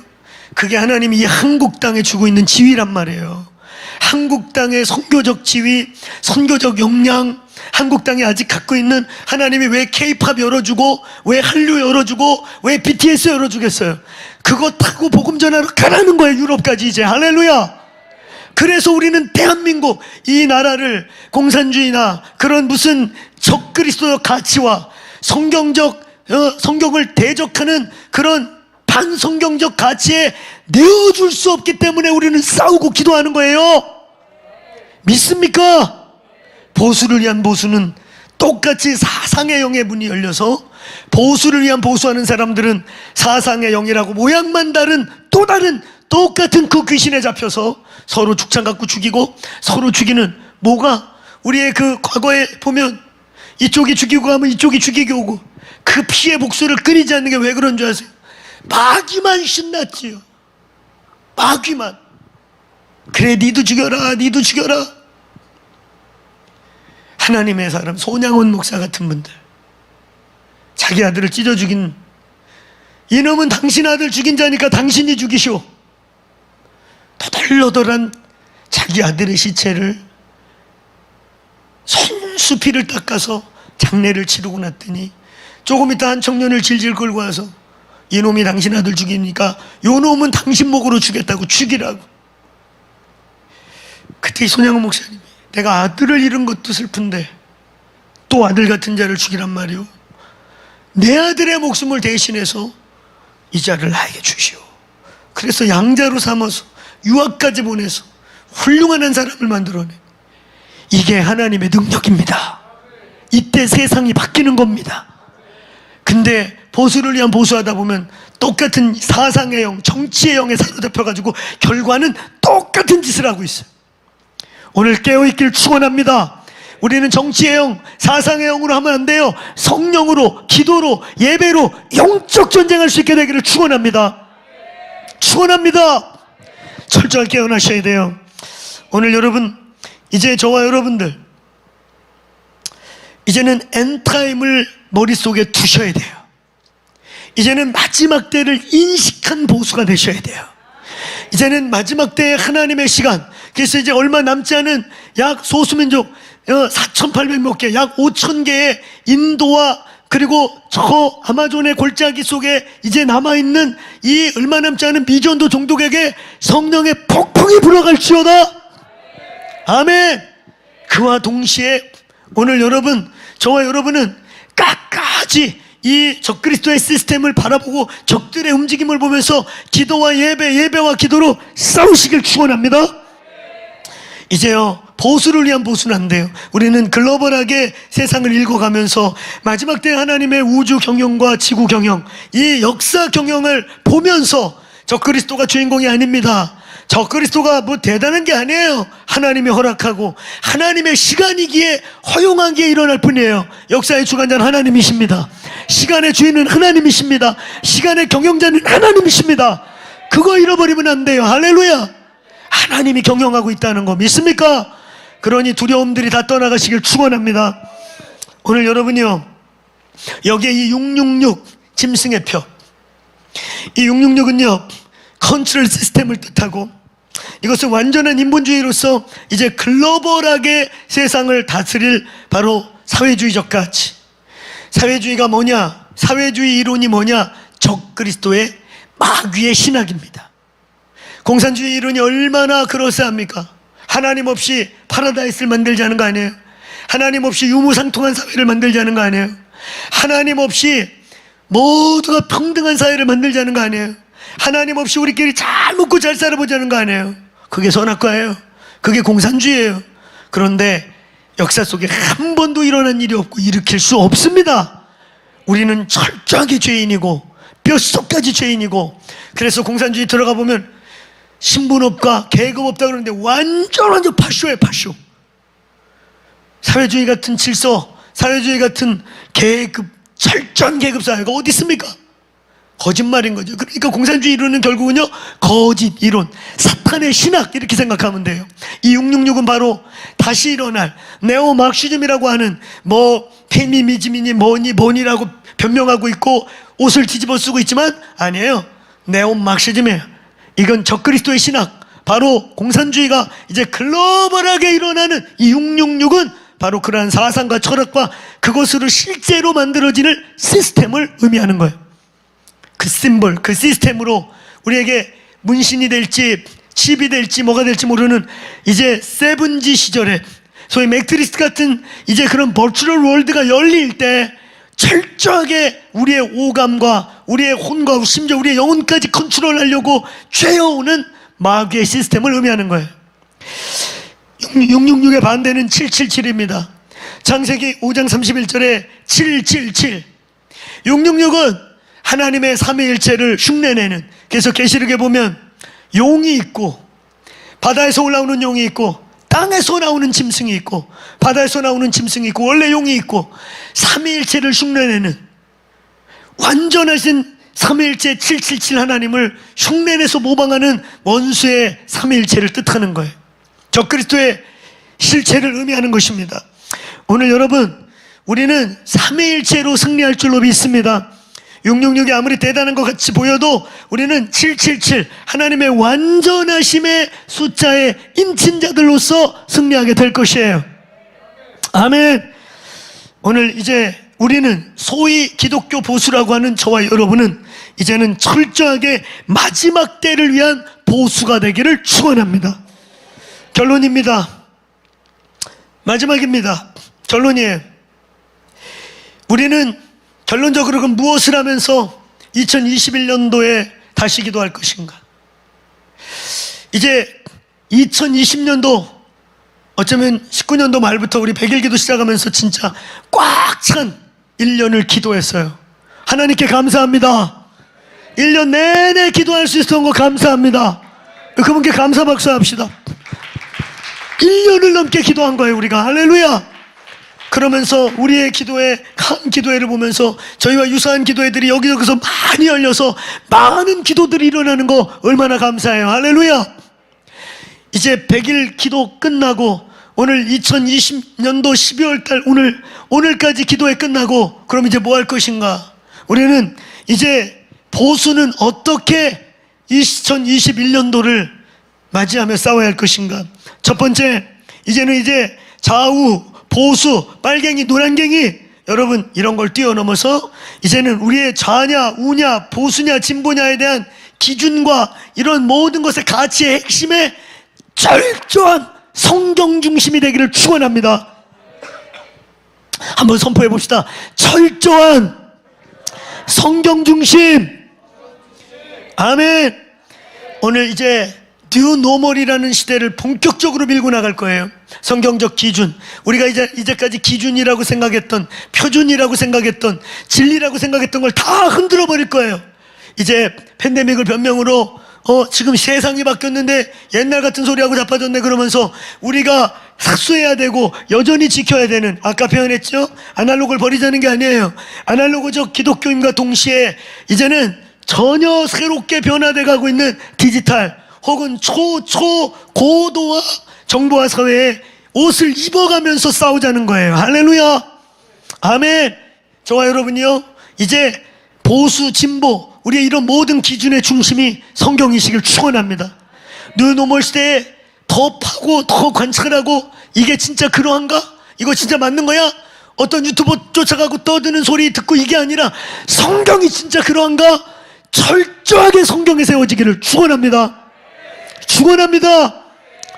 Speaker 1: 그게 하나님이 이 한국 땅에 주고 있는 지위란 말이에요. 한국 땅의 선교적 지위, 선교적 역량, 한국 땅에 아직 갖고 있는, 하나님이 왜 K-팝 열어주고 왜 한류 열어주고 왜 BTS 열어주겠어요? 그거 타고 복음 전하러 가라는 거예요. 유럽까지 이제. 할렐루야. 그래서 우리는 대한민국, 이 나라를 공산주의나 그런 무슨 적그리스도적 가치와 성경을 대적하는 그런 반성경적 가치에 내어줄 수 없기 때문에 우리는 싸우고 기도하는 거예요. 믿습니까? 보수를 위한 보수는 똑같이 사상의 영의 문이 열려서 보수를 위한 보수하는 사람들은 사상의 영이라고 모양만 다른 또 다른 똑같은 그 귀신에 잡혀서 서로 죽창 갖고 죽이고 서로 죽이는, 뭐가 우리의 그 과거에 보면 이쪽이 죽이고 하면 이쪽이 죽이고 오고, 그 피의 복수를 끊이지 않는 게 왜 그런 줄 아세요? 마귀만 신났지요. 마귀만. 그래, 니도 죽여라, 니도 죽여라. 하나님의 사람 손양원 목사 같은 분들, 자기 아들을 찢어 죽인, 이놈은 당신 아들 죽인 자니까 당신이 죽이시오. 너덜너덜한 자기 아들의 시체를 손수 피를 닦아서 장례를 치르고 났더니 조금 있다 한 청년을 질질 끌고 와서 이놈이 당신 아들 죽이니까 요놈은 당신 목으로 죽였다고 죽이라고. 그때 손양원 목사님이, 내가 아들을 잃은 것도 슬픈데 또 아들 같은 자를 죽이란 말이오. 내 아들의 목숨을 대신해서 이 자를 나에게 주시오. 그래서 양자로 삼아서 유학까지 보내서 훌륭한 한 사람을 만들어내. 이게 하나님의 능력입니다. 이때 세상이 바뀌는 겁니다. 근데 보수를 위한 보수하다 보면 똑같은 사상의 영, 정치의 영에 사로잡혀가지고 결과는 똑같은 짓을 하고 있어요. 오늘 깨어있길 축원합니다. 우리는 정치의 영, 사상의 영으로 하면 안 돼요. 성령으로, 기도로, 예배로 영적 전쟁할 수 있게 되기를 축원합니다. 축원합니다. 철저하게 깨어나셔야 돼요. 오늘 여러분, 이제 저와 여러분들, 이제는 엔타임을 머릿속에 두셔야 돼요. 이제는 마지막 때를 인식한 보수가 되셔야 돼요. 이제는 마지막 때의 하나님의 시간, 그래서 이제 얼마 남지 않은 약 소수민족 4,800몇 개, 약 5,000개의 인도와 그리고 저 아마존의 골짜기 속에 이제 남아있는 이 얼마 남지 않은 미전도 종족에게 성령의 폭풍이 불어갈지어다. 아멘. 그와 동시에 오늘 여러분, 저와 여러분은 끝까지 이 적그리스도의 시스템을 바라보고 적들의 움직임을 보면서 기도와 예배와 기도로 싸우시길 축원합니다. 이제요, 보수를 위한 보수는 안 돼요. 우리는 글로벌하게 세상을 읽어가면서 마지막 때 하나님의 우주 경영과 지구 경영, 이 역사 경영을 보면서 적그리스도가 주인공이 아닙니다. 적그리스도가 뭐 대단한 게 아니에요. 하나님이 허락하고 하나님의 시간이기에 허용하기에 일어날 뿐이에요. 역사의 주관자는 하나님이십니다. 시간의 주인은 하나님이십니다. 시간의 경영자는 하나님이십니다. 그거 잃어버리면 안 돼요. 할렐루야. 하나님이 경영하고 있다는 거 믿습니까? 그러니 두려움들이 다 떠나가시길 축원합니다. 오늘 여러분이요, 여기에 이 666 짐승의 표, 이 666은요 컨트롤 시스템을 뜻하고, 이것은 완전한 인본주의로서 이제 글로벌하게 세상을 다스릴 바로 사회주의적 가치. 사회주의가 뭐냐? 사회주의 이론이 뭐냐? 적그리스도의 마귀의 신학입니다. 공산주의 이론이 얼마나 그럴싸합니까? 하나님 없이 파라다이스를 만들자는 거 아니에요? 하나님 없이 유무상통한 사회를 만들자는 거 아니에요? 하나님 없이 모두가 평등한 사회를 만들자는 거 아니에요? 하나님 없이 우리끼리 잘 먹고 잘 살아보자는 거 아니에요? 그게 선악과예요. 그게 공산주의예요. 그런데 역사 속에 한 번도 일어난 일이 없고 일으킬 수 없습니다. 우리는 철저하게 죄인이고 뼛속까지 죄인이고, 그래서 공산주의 들어가 보면 신분업과 계급업다 그러는데 완전 파쇼예요. 파쇼. 사회주의 같은 질서, 사회주의 같은 계급, 철저한 계급 사회가 어디 있습니까? 거짓말인 거죠. 그러니까 공산주의 이론은 결국은요 거짓 이론, 사탄의 신학, 이렇게 생각하면 돼요. 이 666은 바로 다시 일어날 네오마르크시즘이라고 하는, 뭐 페미니즘이니 뭐니라고 변명하고 있고 옷을 뒤집어 쓰고 있지만 아니에요. 네오마르크시즘이에요. 이건 적그리스도의 신학, 바로 공산주의가 이제 글로벌하게 일어나는 이 666은 바로 그러한 사상과 철학과 그것으로 실제로 만들어지는 시스템을 의미하는 거예요. 그 심볼, 그 시스템으로 우리에게 문신이 될지 칩이 될지 뭐가 될지 모르는 이제 7G 시절에 소위 매트리스 같은 이제 그런 버추얼 월드가 열릴 때 철저하게 우리의 오감과 우리의 혼과 심지어 우리의 영혼까지 컨트롤하려고 죄어오는 마귀의 시스템을 의미하는 거예요. 666의 반대는 777입니다. 창세기 5장 31절에 777, 666은 하나님의 삼위일체를 흉내내는, 그래서 계시록에 보면 용이 있고 바다에서 올라오는 용이 있고 땅에서 나오는 짐승이 있고 바다에서 나오는 짐승이 있고 원래 용이 있고 삼위일체를 흉내내는, 완전하신 삼위일체 777 하나님을 흉내내서 모방하는 원수의 삼위일체를 뜻하는 거예요. 적그리스도의 실체를 의미하는 것입니다. 오늘 여러분, 우리는 삼위일체로 승리할 줄로 믿습니다. 666이 아무리 대단한 것 같이 보여도 우리는 777 하나님의 완전하심의 숫자의 인친자들로서 승리하게 될 것이에요. 아멘. 오늘 이제 우리는 소위 기독교 보수라고 하는 저와 여러분은 이제는 철저하게 마지막 때를 위한 보수가 되기를 축원합니다. 결론입니다. 마지막입니다. 결론이에요. 우리는 결론적으로 그럼 무엇을 하면서 2021년도에 다시 기도할 것인가? 이제 2020년도, 어쩌면 19년도 말부터 우리 100일 기도 시작하면서 진짜 꽉 찬 1년을 기도했어요. 하나님께 감사합니다. 1년 내내 기도할 수 있었던 거 감사합니다. 그분께 감사 박수 합시다. 1년을 넘게 기도한 거예요, 우리가. 할렐루야. 그러면서 우리의 기도회, 한 기도회를 보면서 저희와 유사한 기도회들이 여기저기서 많이 열려서 많은 기도들이 일어나는 거 얼마나 감사해요. 할렐루야. 이제 100일 기도 끝나고 오늘 2020년도 12월 달 오늘까지 기도회 끝나고 그럼 이제 뭐 할 것인가? 우리는 이제 보수는 어떻게 2021년도를 맞이하며 싸워야 할 것인가? 첫 번째, 이제는 이제 좌우 보수, 빨갱이, 노란갱이, 여러분 이런 걸 뛰어넘어서 이제는 우리의 좌냐, 우냐, 보수냐, 진보냐에 대한 기준과 이런 모든 것의 가치의 핵심에 철저한 성경 중심이 되기를 축원합니다. 한번 선포해 봅시다. 철저한 성경 중심. 아멘. 오늘 이제 뉴 노멀이라는 시대를 본격적으로 밀고 나갈 거예요. 성경적 기준, 우리가 이제까지 기준이라고 생각했던, 표준이라고 생각했던, 진리라고 생각했던 걸 다 흔들어 버릴 거예요. 이제 팬데믹을 변명으로 지금 세상이 바뀌었는데 옛날 같은 소리하고 자빠졌네 그러면서 우리가 삭수해야 되고 여전히 지켜야 되는, 아까 표현했죠? 아날로그를 버리자는 게 아니에요. 아날로그적 기독교인과 동시에 이제는 전혀 새롭게 변화돼 가고 있는 디지털 혹은 고도화 정보화 사회에 옷을 입어가면서 싸우자는 거예요. 할렐루야. 아멘. 저와 여러분이요, 이제 보수, 진보, 우리의 이런 모든 기준의 중심이 성경이시길 축원합니다. 뉴노멀 시대에 더 파고 더 관측을 하고, 이게 진짜 그러한가? 이거 진짜 맞는 거야? 어떤 유튜버 쫓아가고 떠드는 소리 듣고 이게 아니라 성경이 진짜 그러한가? 철저하게 성경에 세워지기를 축원합니다. 축원합니다.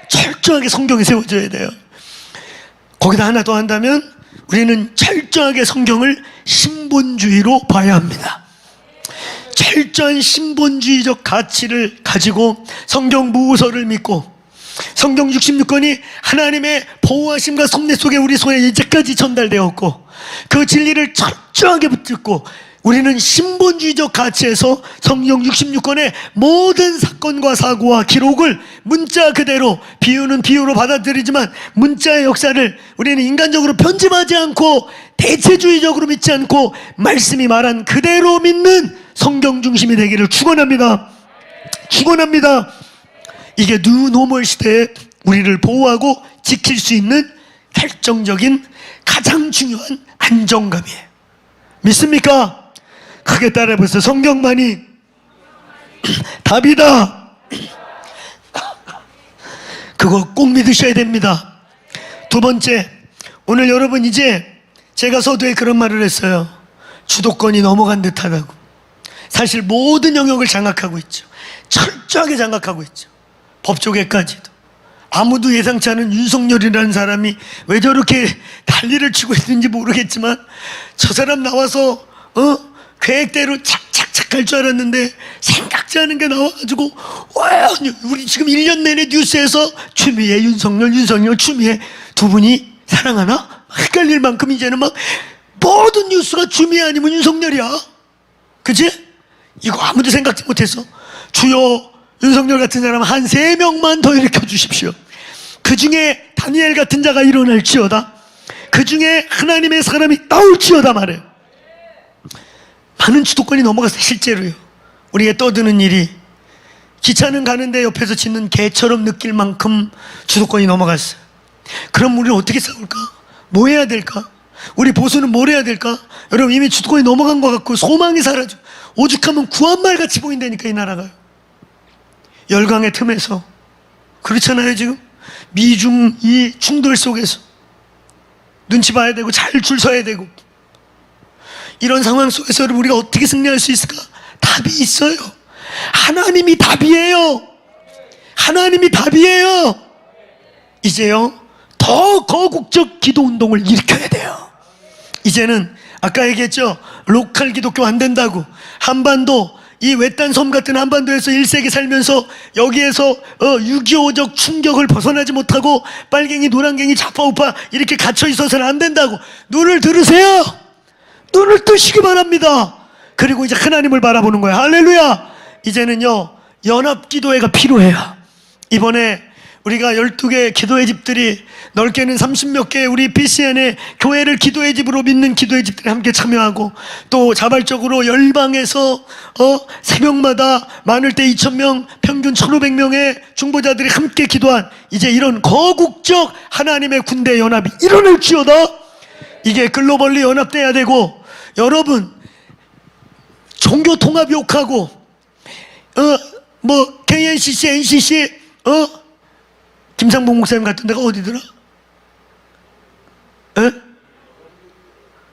Speaker 1: 철저하게 성경에 세워져야 돼요. 거기다 하나 더 한다면 우리는 철저하게 성경을 신본주의로 봐야 합니다. 철저한 신본주의적 가치를 가지고 성경 무서를 믿고 성경 66권이 하나님의 보호하심과 섭리 속에 우리 손에 이제까지 전달되었고 그 진리를 철저하게 붙들고 우리는 신본주의적 가치에서 성경 66권의 모든 사건과 사고와 기록을 문자 그대로, 비유는 비유로 받아들이지만 문자의 역사를 우리는 인간적으로 편집하지 않고 대체주의적으로 믿지 않고 말씀이 말한 그대로 믿는 성경 중심이 되기를 축원합니다. 축원합니다. 이게 뉴노멀 시대에 우리를 보호하고 지킬 수 있는 결정적인 가장 중요한 안정감이에요. 믿습니까? 크게 따라해보세요. 성경만이 답이다. 그거 꼭 믿으셔야 됩니다. 두 번째, 오늘 여러분 이제 제가 서두에 그런 말을 했어요. 주도권이 넘어간 듯하다고. 사실 모든 영역을 장악하고 있죠. 철저하게 장악하고 있죠. 법조계까지도. 아무도 예상치 않은 윤석열이라는 사람이 왜 저렇게 난리를 치고 있는지 모르겠지만 저 사람 나와서 계획대로 착착착 갈 줄 알았는데 생각지 않은 게 나와가지고 와, 우리 지금 1년 내내 뉴스에서 추미애, 윤석열, 추미애 두 분이 사랑하나? 헷갈릴 만큼 이제는 막 모든 뉴스가 주미 아니면 윤석열이야. 그치? 이거 아무도 생각지 못했어. 주여, 윤석열 같은 사람 한 3명만 더 일으켜 주십시오. 그 중에 다니엘 같은 자가 일어날지어다. 그 중에 하나님의 사람이 나올지어다 말해요. 많은 주도권이 넘어갔어요. 실제로요. 우리가 떠드는 일이 기차는 가는데 옆에서 짖는 개처럼 느낄 만큼 주도권이 넘어갔어요. 그럼 우리는 어떻게 싸울까? 뭐 해야 될까? 우리 보수는 뭘 해야 될까? 여러분, 이미 주도권이 넘어간 것 같고 소망이 사라져. 오죽하면 구한말 같이 보인다니까, 이 나라가. 열강의 틈에서. 그렇잖아요. 지금 미중 이 충돌 속에서 눈치 봐야 되고 잘 줄 서야 되고, 이런 상황 속에서 여러분, 우리가 어떻게 승리할 수 있을까? 답이 있어요. 하나님이 답이에요. 하나님이 답이에요. 이제요, 더 거국적 기도운동을 일으켜야 돼요. 이제는 아까 얘기했죠. 로컬 기독교 안 된다고. 한반도, 이 외딴 섬 같은 한반도에서 1세기 살면서 여기에서 6.25적 충격을 벗어나지 못하고 빨갱이 노란갱이 좌파우파 이렇게 갇혀 있어서는 안 된다고. 눈을 들으세요. 눈을 뜨시기 바랍니다. 그리고 이제 하나님을 바라보는 거예요. 할렐루야. 이제는요, 연합기도회가 필요해요. 이번에 우리가 12개 기도회 집들이, 넓게는 30몇 개 우리 PCN의 교회를 기도회 집으로 믿는 기도회 집들이 함께 참여하고, 또 자발적으로 열방에서 새벽마다 많을 때 2,000명, 평균 1,500명의 중보자들이 함께 기도한, 이제 이런 거국적 하나님의 군대 연합이 일어날지어다. 이게 글로벌리 연합돼야 되고, 여러분, 종교 통합 욕하고 KNCC, NCC, 김상봉 목사님 같은 데가 어디더라?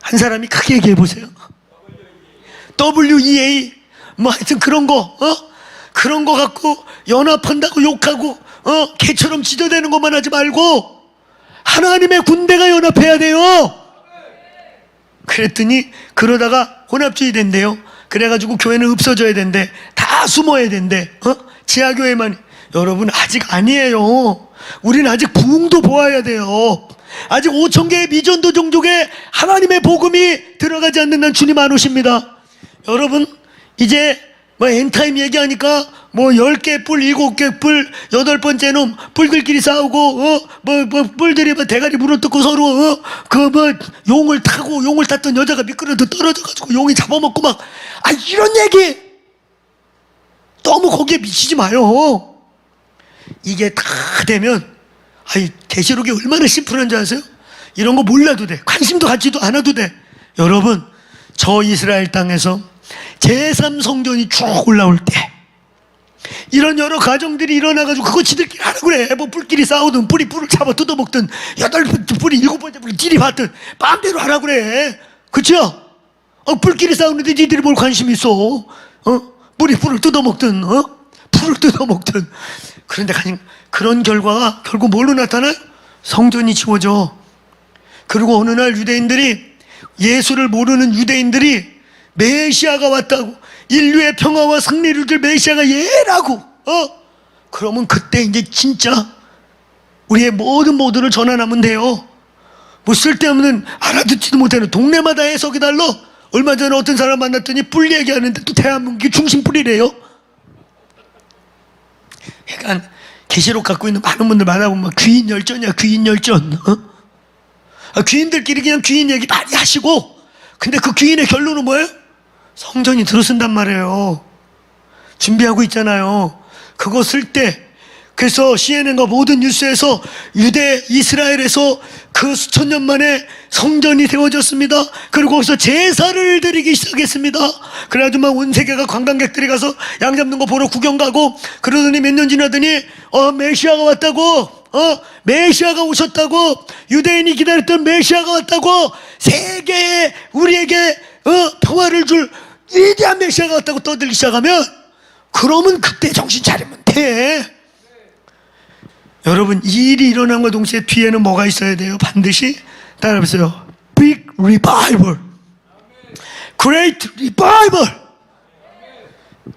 Speaker 1: 한 사람이 크게 얘기해 보세요. WEA, 하여튼 그런 거, 그런 거 갖고 연합한다고 욕하고, 개처럼 지도되는 것만 하지 말고, 하나님의 군대가 연합해야 돼요. 그랬더니, 그러다가 혼합주의 된대요. 그래가지고 교회는 없어져야 된대. 다 숨어야 된대. 지하교회만. 여러분, 아직 아니에요. 우리는 아직 부흥도 보아야 돼요. 아직 5,000개의 미전도 종족에 하나님의 복음이 들어가지 않는 한 주님 안 오십니다. 여러분, 이제 엔타임 얘기하니까 10개 뿔, 7개 뿔, 8번째 놈 뿔들끼리 싸우고 뿔들이 대가리 물어뜯고 서로 용을 타고, 용을 탔던 여자가 미끄러져 떨어져가지고 용이 잡아먹고 막, 이런 얘기 너무 거기에 미치지 마요. 이게 다 되면, 계시록이 얼마나 심플한 줄 아세요? 이런 거 몰라도 돼. 관심도 갖지도 않아도 돼. 여러분, 저 이스라엘 땅에서 제3성전이 쭉 올라올 때 이런 여러 가정들이 일어나가지고 그거 지들끼리 하라고 그래. 뿔끼리 싸우든 뿔이 뿔을 잡아 뜯어먹든 8번째 뿔이 7번째 뿔이 들이받든 마음대로 하라고 그래. 그쵸? 뿔끼리 싸우는데 니들이 뭘 관심 있어? 뿔이 뿔을 뜯어먹든 풀을 뜯어먹든. 그런데 그런 결과가 결국 뭘로 나타나요? 성전이 지워져. 그리고 어느 날 유대인들이, 예수를 모르는 유대인들이 메시아가 왔다고, 인류의 평화와 승리를 줄 메시아가 얘라고, 그러면 그때 이제 진짜 우리의 모든 모두를 전환하면 돼요. 쓸데없는 알아듣지도 못하는 동네마다 해석이 달라. 얼마 전에 어떤 사람 만났더니 뿔 얘기하는데 또 대한민국이 중심뿔이래요. 그러니까 계시록 갖고 있는 많은 분들 만나보면 귀인 열전이야. 귀인 열전. 귀인들끼리 그냥 귀인 얘기 많이 하시고, 근데 그 귀인의 결론은 뭐예요? 성전이 들어선단 말이에요. 준비하고 있잖아요. 그거 쓸 때, 그래서 CNN과 모든 뉴스에서 유대 이스라엘에서 그 수천 년 만에 성전이 세워졌습니다. 그리고 거기서 제사를 드리기 시작했습니다. 그래가지고 막 온 세계가 관광객들이 가서 양 잡는 거 보러 구경 가고, 그러더니 몇 년 지나더니 메시아가 왔다고, 메시아가 오셨다고, 유대인이 기다렸던 메시아가 왔다고, 세계에 우리에게 평화를 줄 위대한 메시아가 왔다고 떠들기 시작하면, 그러면 그때 정신 차리면 돼. 여러분, 이 일이 일어남과 동시에 뒤에는 뭐가 있어야 돼요? 반드시 따라해보세요. Big Revival, Great Revival.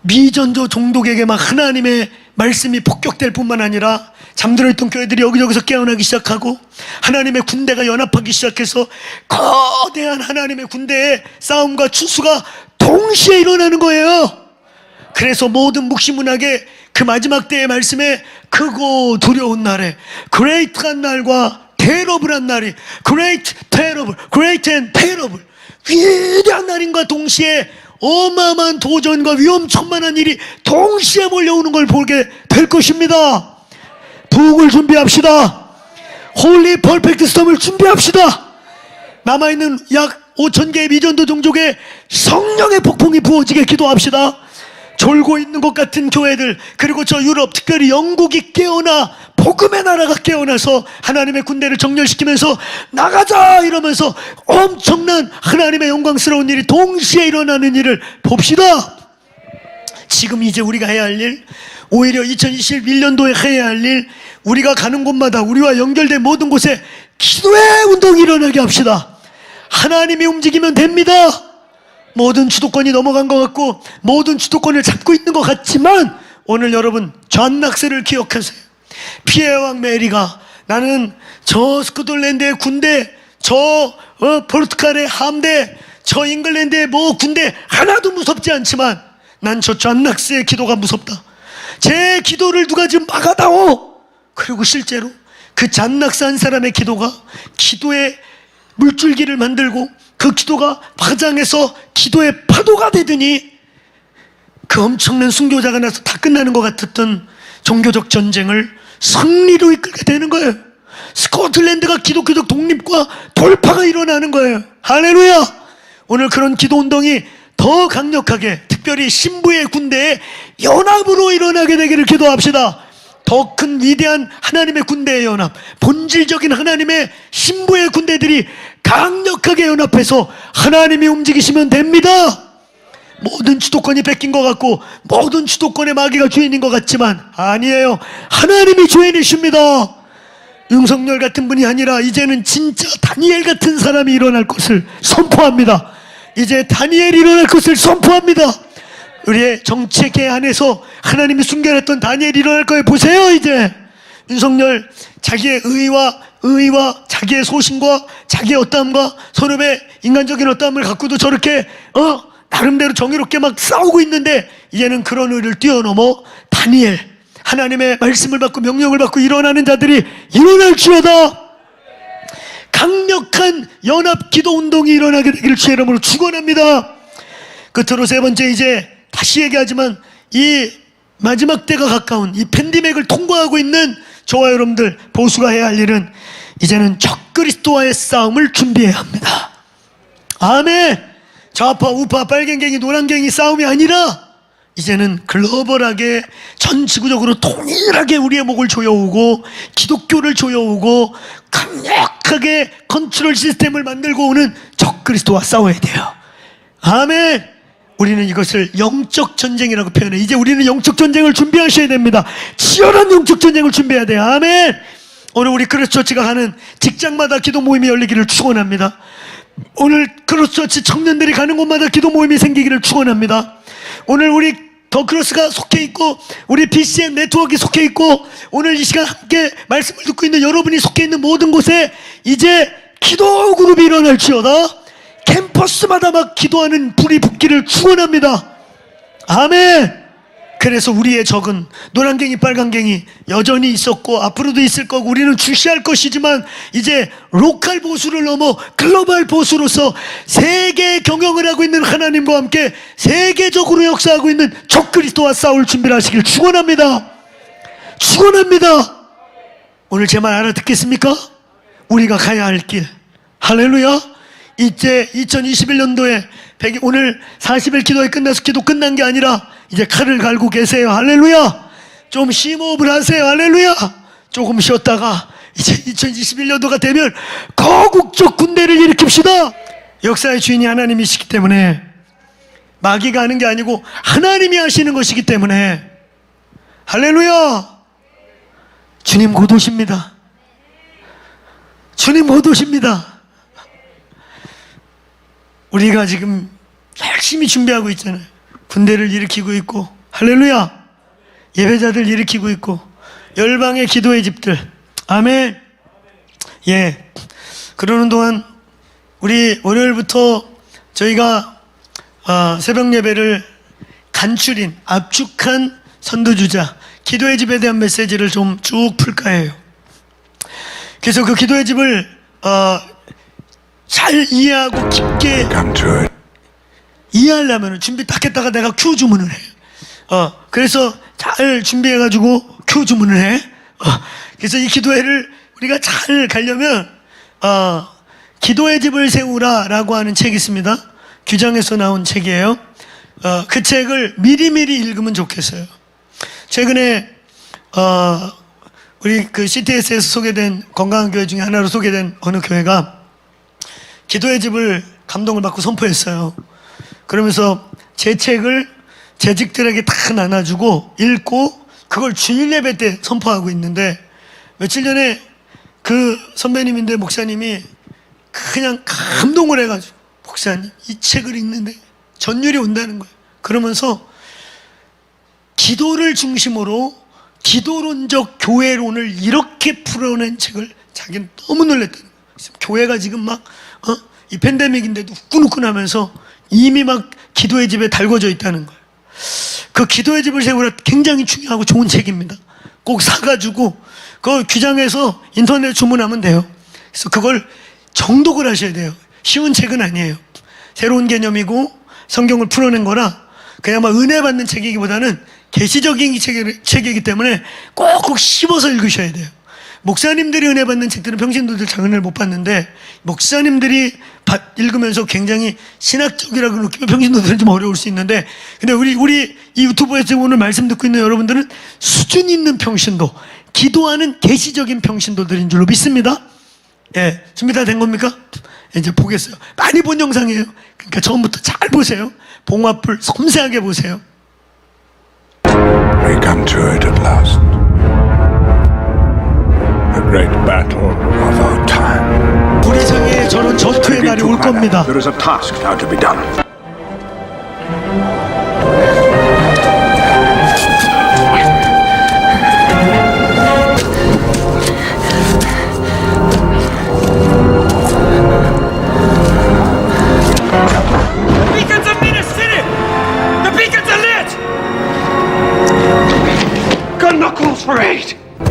Speaker 1: 미전도 종족에게 막 하나님의 말씀이 폭격될 뿐만 아니라 잠들어 있던 교회들이 여기저기서 깨어나기 시작하고 하나님의 군대가 연합하기 시작해서 거대한 하나님의 군대의 싸움과 추수가 동시에 일어나는 거예요. 그래서 모든 묵시문학의 그 마지막 때의 말씀에 크고 두려운 날에 great한 날과 terrible한 날이 great, terrible, great and terrible 위대한 날인과 동시에 어마어마한 도전과 위험천만한 일이 동시에 몰려오는 걸 보게 될 것입니다. 부흥을 준비합시다. 홀리 퍼펙트 스톰을 준비합시다. 남아있는 약 5,000개의 미전도 종족에 성령의 폭풍이 부어지게 기도합시다. 졸고 있는 것 같은 교회들, 그리고 저 유럽, 특별히 영국이 깨어나 복음의 나라가 깨어나서 하나님의 군대를 정렬시키면서 나가자 이러면서 엄청난 하나님의 영광스러운 일이 동시에 일어나는 일을 봅시다. 지금 이제 우리가 해야 할 일, 오히려 2021년도에 해야 할 일, 우리가 가는 곳마다 우리와 연결된 모든 곳에 기도의 운동이 일어나게 합시다. 하나님이 움직이면 됩니다. 모든 주도권이 넘어간 것 같고 모든 주도권을 잡고 있는 것 같지만 오늘 여러분 존낙스를 기억하세요. 피해 왕 메리가 나는 저 스코틀랜드의 군대, 저 포르투갈의 함대, 저 잉글랜드의 뭐 군대 하나도 무섭지 않지만 난 저 존낙스의 기도가 무섭다. 제 기도를 누가 지금 막아다오. 그리고 실제로 그 존낙스 한 사람의 기도가 기도의 물줄기를 만들고 그 기도가 파장해서 기도의 파도가 되더니 그 엄청난 순교자가 나서 다 끝나는 것 같았던 종교적 전쟁을 승리로 이끌게 되는 거예요. 스코틀랜드가 기독교적 독립과 돌파가 일어나는 거예요. 할렐루야. 오늘 그런 기도 운동이 더 강력하게, 특별히 신부의 군대의 연합으로 일어나게 되기를 기도합시다. 더 큰 위대한 하나님의 군대의 연합, 본질적인 하나님의 신부의 군대들이 강력하게 연합해서 하나님이 움직이시면 됩니다. 모든 주도권이 뺏긴 것 같고 모든 주도권의 마귀가 주인인 것 같지만 아니에요. 하나님이 주인이십니다. 윤석열 같은 분이 아니라 이제는 진짜 다니엘 같은 사람이 일어날 것을 선포합니다. 이제 다니엘이 일어날 것을 선포합니다. 우리의 정책의 안에서 하나님이 숨겨놨던 다니엘이 일어날 거예요. 보세요. 이제 윤석열 자기의 의의와 자기의 소신과 자기의 어떠함과 서로의 인간적인 어떠함을 갖고도 저렇게 나름대로 정의롭게 막 싸우고 있는데 이제는 그런 의를 뛰어넘어 다니엘, 하나님의 말씀을 받고 명령을 받고 일어나는 자들이 일어날지어다. 강력한 연합 기도 운동이 일어나게 되기를 주의 이름으로 축원합니다. 끝으로 세 번째, 이제 다시 얘기하지만 이 마지막 때가 가까운 이 팬데믹을 통과하고 있는 저와 여러분들 보수가 해야 할 일은 이제는 적그리스도와의 싸움을 준비해야 합니다. 아멘. 좌파 우파 빨갱갱이 노란갱이 싸움이 아니라 이제는 글로벌하게 전 지구적으로 동일하게 우리의 목을 조여오고 기독교를 조여오고 강력하게 컨트롤 시스템을 만들고 오는 적그리스도와 싸워야 돼요. 아멘. 우리는 이것을 영적 전쟁이라고 표현해. 이제 우리는 영적 전쟁을 준비하셔야 됩니다. 치열한 영적 전쟁을 준비해야 돼요. 아멘. 오늘 우리 크로스처치가 가는 직장마다 기도 모임이 열리기를 축원합니다. 오늘 크로스처치 청년들이 가는 곳마다 기도 모임이 생기기를 축원합니다. 오늘 우리 더 크로스가 속해 있고 우리 BCN 네트워크가 속해 있고 오늘 이 시간 함께 말씀을 듣고 있는 여러분이 속해 있는 모든 곳에 이제 기도 그룹이 일어날지어다. 캠퍼스마다 막 기도하는 불이 붙기를 축원합니다. 아멘. 그래서 우리의 적은 노란갱이 빨간갱이 여전히 있었고 앞으로도 있을 거고 우리는 주시할 것이지만 이제 로컬 보수를 넘어 글로벌 보수로서 세계 경영을 하고 있는 하나님과 함께 세계적으로 역사하고 있는 적그리스도와 싸울 준비를 하시길 축원합니다. 축원합니다. 오늘 제 말 알아듣겠습니까? 우리가 가야 할 길. 할렐루야. 이제 2021년도에 오늘 40일 기도회 끝나서 기도 끝난 게 아니라 이제 칼을 갈고 계세요. 할렐루야. 좀 심호흡을 하세요. 할렐루야. 조금 쉬었다가 이제 2021년도가 되면 거국적 군대를 일으킵시다. 역사의 주인이 하나님이시기 때문에 마귀가 하는 게 아니고 하나님이 하시는 것이기 때문에 할렐루야. 주님 곧 오십니다. 주님 곧 오십니다. 우리가 지금 열심히 준비하고 있잖아요. 군대를 일으키고 있고 할렐루야. 예배자들 일으키고 있고 열방의 기도의 집들. 아멘. 예. 그러는 동안 우리 월요일부터 저희가 새벽 예배를 간추린 압축한 선두주자 기도의 집에 대한 메시지를 좀 쭉 풀까 해요. 그래서 그 기도의 집을 잘 이해하고 깊게 이해하려면 준비 딱 했다가 내가 큐 주문을 해. 그래서 잘 준비해가지고 큐 주문을 해. 그래서 이 기도회를 우리가 잘 가려면 기도의 집을 세우라라고 하는 책이 있습니다. 규장에서 나온 책이에요. 그 책을 미리미리 읽으면 좋겠어요. 최근에 우리 그 CTS에서 소개된 건강한 교회 중에 하나로 소개된 어느 교회가 기도의 집을 감동을 받고 선포했어요. 그러면서 제 책을 재직들에게 다 나눠주고 읽고 그걸 주일 예배 때 선포하고 있는데, 며칠 전에 그 선배님인데 목사님이 그냥 감동을 해가지고, 목사님 이 책을 읽는데 전율이 온다는 거예요. 그러면서 기도를 중심으로 기도론적 교회론을 이렇게 풀어낸 책을 자기는 너무 놀랬다는 거예요. 교회가 지금 막 이 팬데믹인데도 후끈후끈하면서 이미 막 기도의 집에 달궈져 있다는 거예요. 그 기도의 집을 세우라 굉장히 중요하고 좋은 책입니다. 꼭 사가지고 그 규장에서 인터넷 주문하면 돼요. 그래서 그걸 정독을 하셔야 돼요. 쉬운 책은 아니에요. 새로운 개념이고 성경을 풀어낸 거라 그냥 막 은혜 받는 책이기보다는 계시적인 책이기 때문에 꼭꼭 씹어서 읽으셔야 돼요. 목사님들이 은혜 받는 책들은 평신도들 잘 은혜를 못 받는데, 목사님들이 읽으면서 굉장히 신학적이라고 느끼면 평신도들은 좀 어려울 수 있는데, 근데 우리 이 유튜브에서 오늘 말씀 듣고 있는 여러분들은 수준 있는 평신도, 기도하는 계시적인 평신도들인 줄로 믿습니다. 예, 준비 다 된 겁니까? 이제 보겠어요. 많이 본 영상이에요. 그러니까 처음부터 잘 보세요. 봉화풀 섬세하게 보세요.
Speaker 2: We come to it at last. The great battle of our time.
Speaker 1: 우리 세계에 저런 전투의 날이 올 겁니다.
Speaker 2: There is a task now to be done.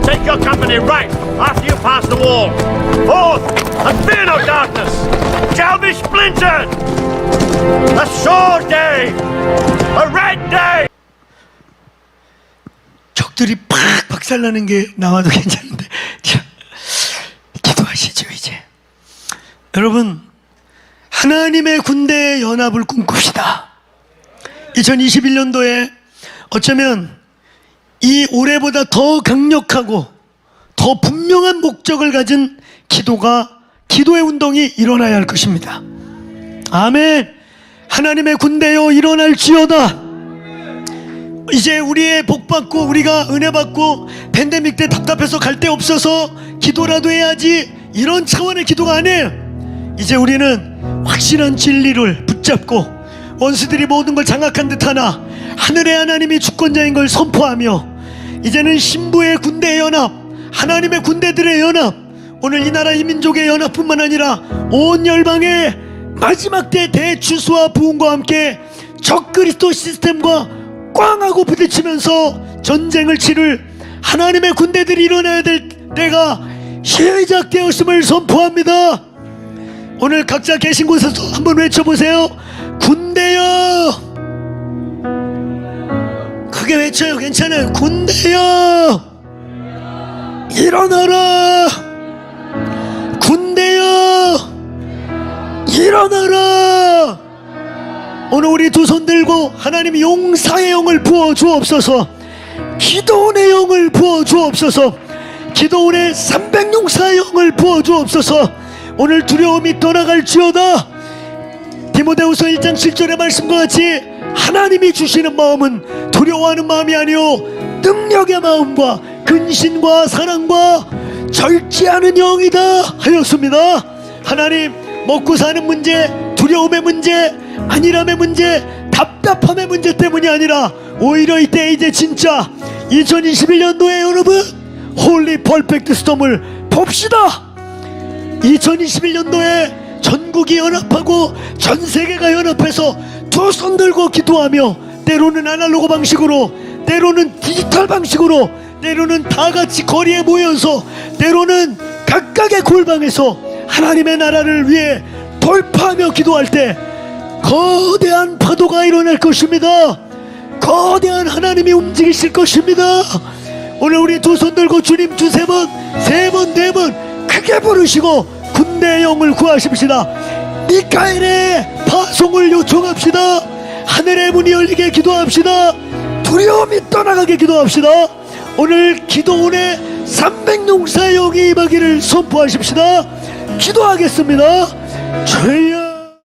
Speaker 3: Take your company right after you pass the wall. Forth, and fear no darkness. Shall be splintered. A sword day, a red day.
Speaker 1: 적들이 팍 박살나는 게 나와도 괜찮은데, 자, 기도하시죠 이제. 여러분, 하나님의 군대의 연합을 꿈꿉시다. 2021년도에 어쩌면 이 올해보다 더 강력하고 더 분명한 목적을 가진 기도의 운동이 일어나야 할 것입니다. 아멘. 하나님의 군대여 일어날지어다. 이제 우리의 복받고 우리가 은혜받고 팬데믹 때 답답해서 갈 데 없어서 기도라도 해야지, 이런 차원의 기도가 아니에요. 이제 우리는 확실한 진리를 붙잡고 원수들이 모든 걸 장악한 듯하나 하늘의 하나님이 주권자인 걸 선포하며, 이제는 신부의 군대의 연합, 하나님의 군대들의 연합, 오늘 이 나라 이 민족의 연합뿐만 아니라 온 열방의 마지막 때 대추수와 부흥과 함께 적그리스도 시스템과 꽝하고 부딪히면서 전쟁을 치를 하나님의 군대들이 일어나야 될 때가 시작되었음을 선포합니다. 오늘 각자 계신 곳에서 한번 외쳐보세요. 군대여. 크게 외쳐요. 괜찮아요. 군대여 일어나라. 군대여 일어나라. 오늘 우리 두 손 들고 하나님 용사의 영을 부어 주옵소서. 기도원의 영을 부어 주옵소서. 기도원의 300용사의 영을 부어 주옵소서. 오늘 두려움이 떠나갈지어다. 디모데후서 1장 7절의 말씀과 같이 하나님이 주시는 마음은 두려워하는 마음이 아니요 능력의 마음과 근신과 사랑과 절제하는 영이다 하였습니다. 하나님, 먹고 사는 문제, 두려움의 문제, 안일함의 문제, 답답함의 문제 때문이 아니라 오히려 이때 이제 진짜
Speaker 4: 2021년도에 여러분 홀리 퍼펙트 스톰을 봅시다. 2021년도에 전국이 연합하고 전 세계가 연합해서 두 손 들고 기도하며 때로는 아날로그 방식으로, 때로는 디지털 방식으로, 때로는 다 같이 거리에 모여서, 때로는 각각의 골방에서 하나님의 나라를 위해 돌파하며 기도할 때 거대한 파도가 일어날 것입니다. 거대한 하나님이 움직이실 것입니다. 오늘 우리 두 손 들고 주님 두세 번, 세 번, 네 번 크게 부르시고 군대의 영을 구하십시다. 미카엘의 파송을 요청합시다. 하늘의 문이 열리게 기도합시다. 두려움이 떠나가게 기도합시다. 오늘 기도원에 300용사의 영이 임하기를 선포하십시다. 기도하겠습니다. 주여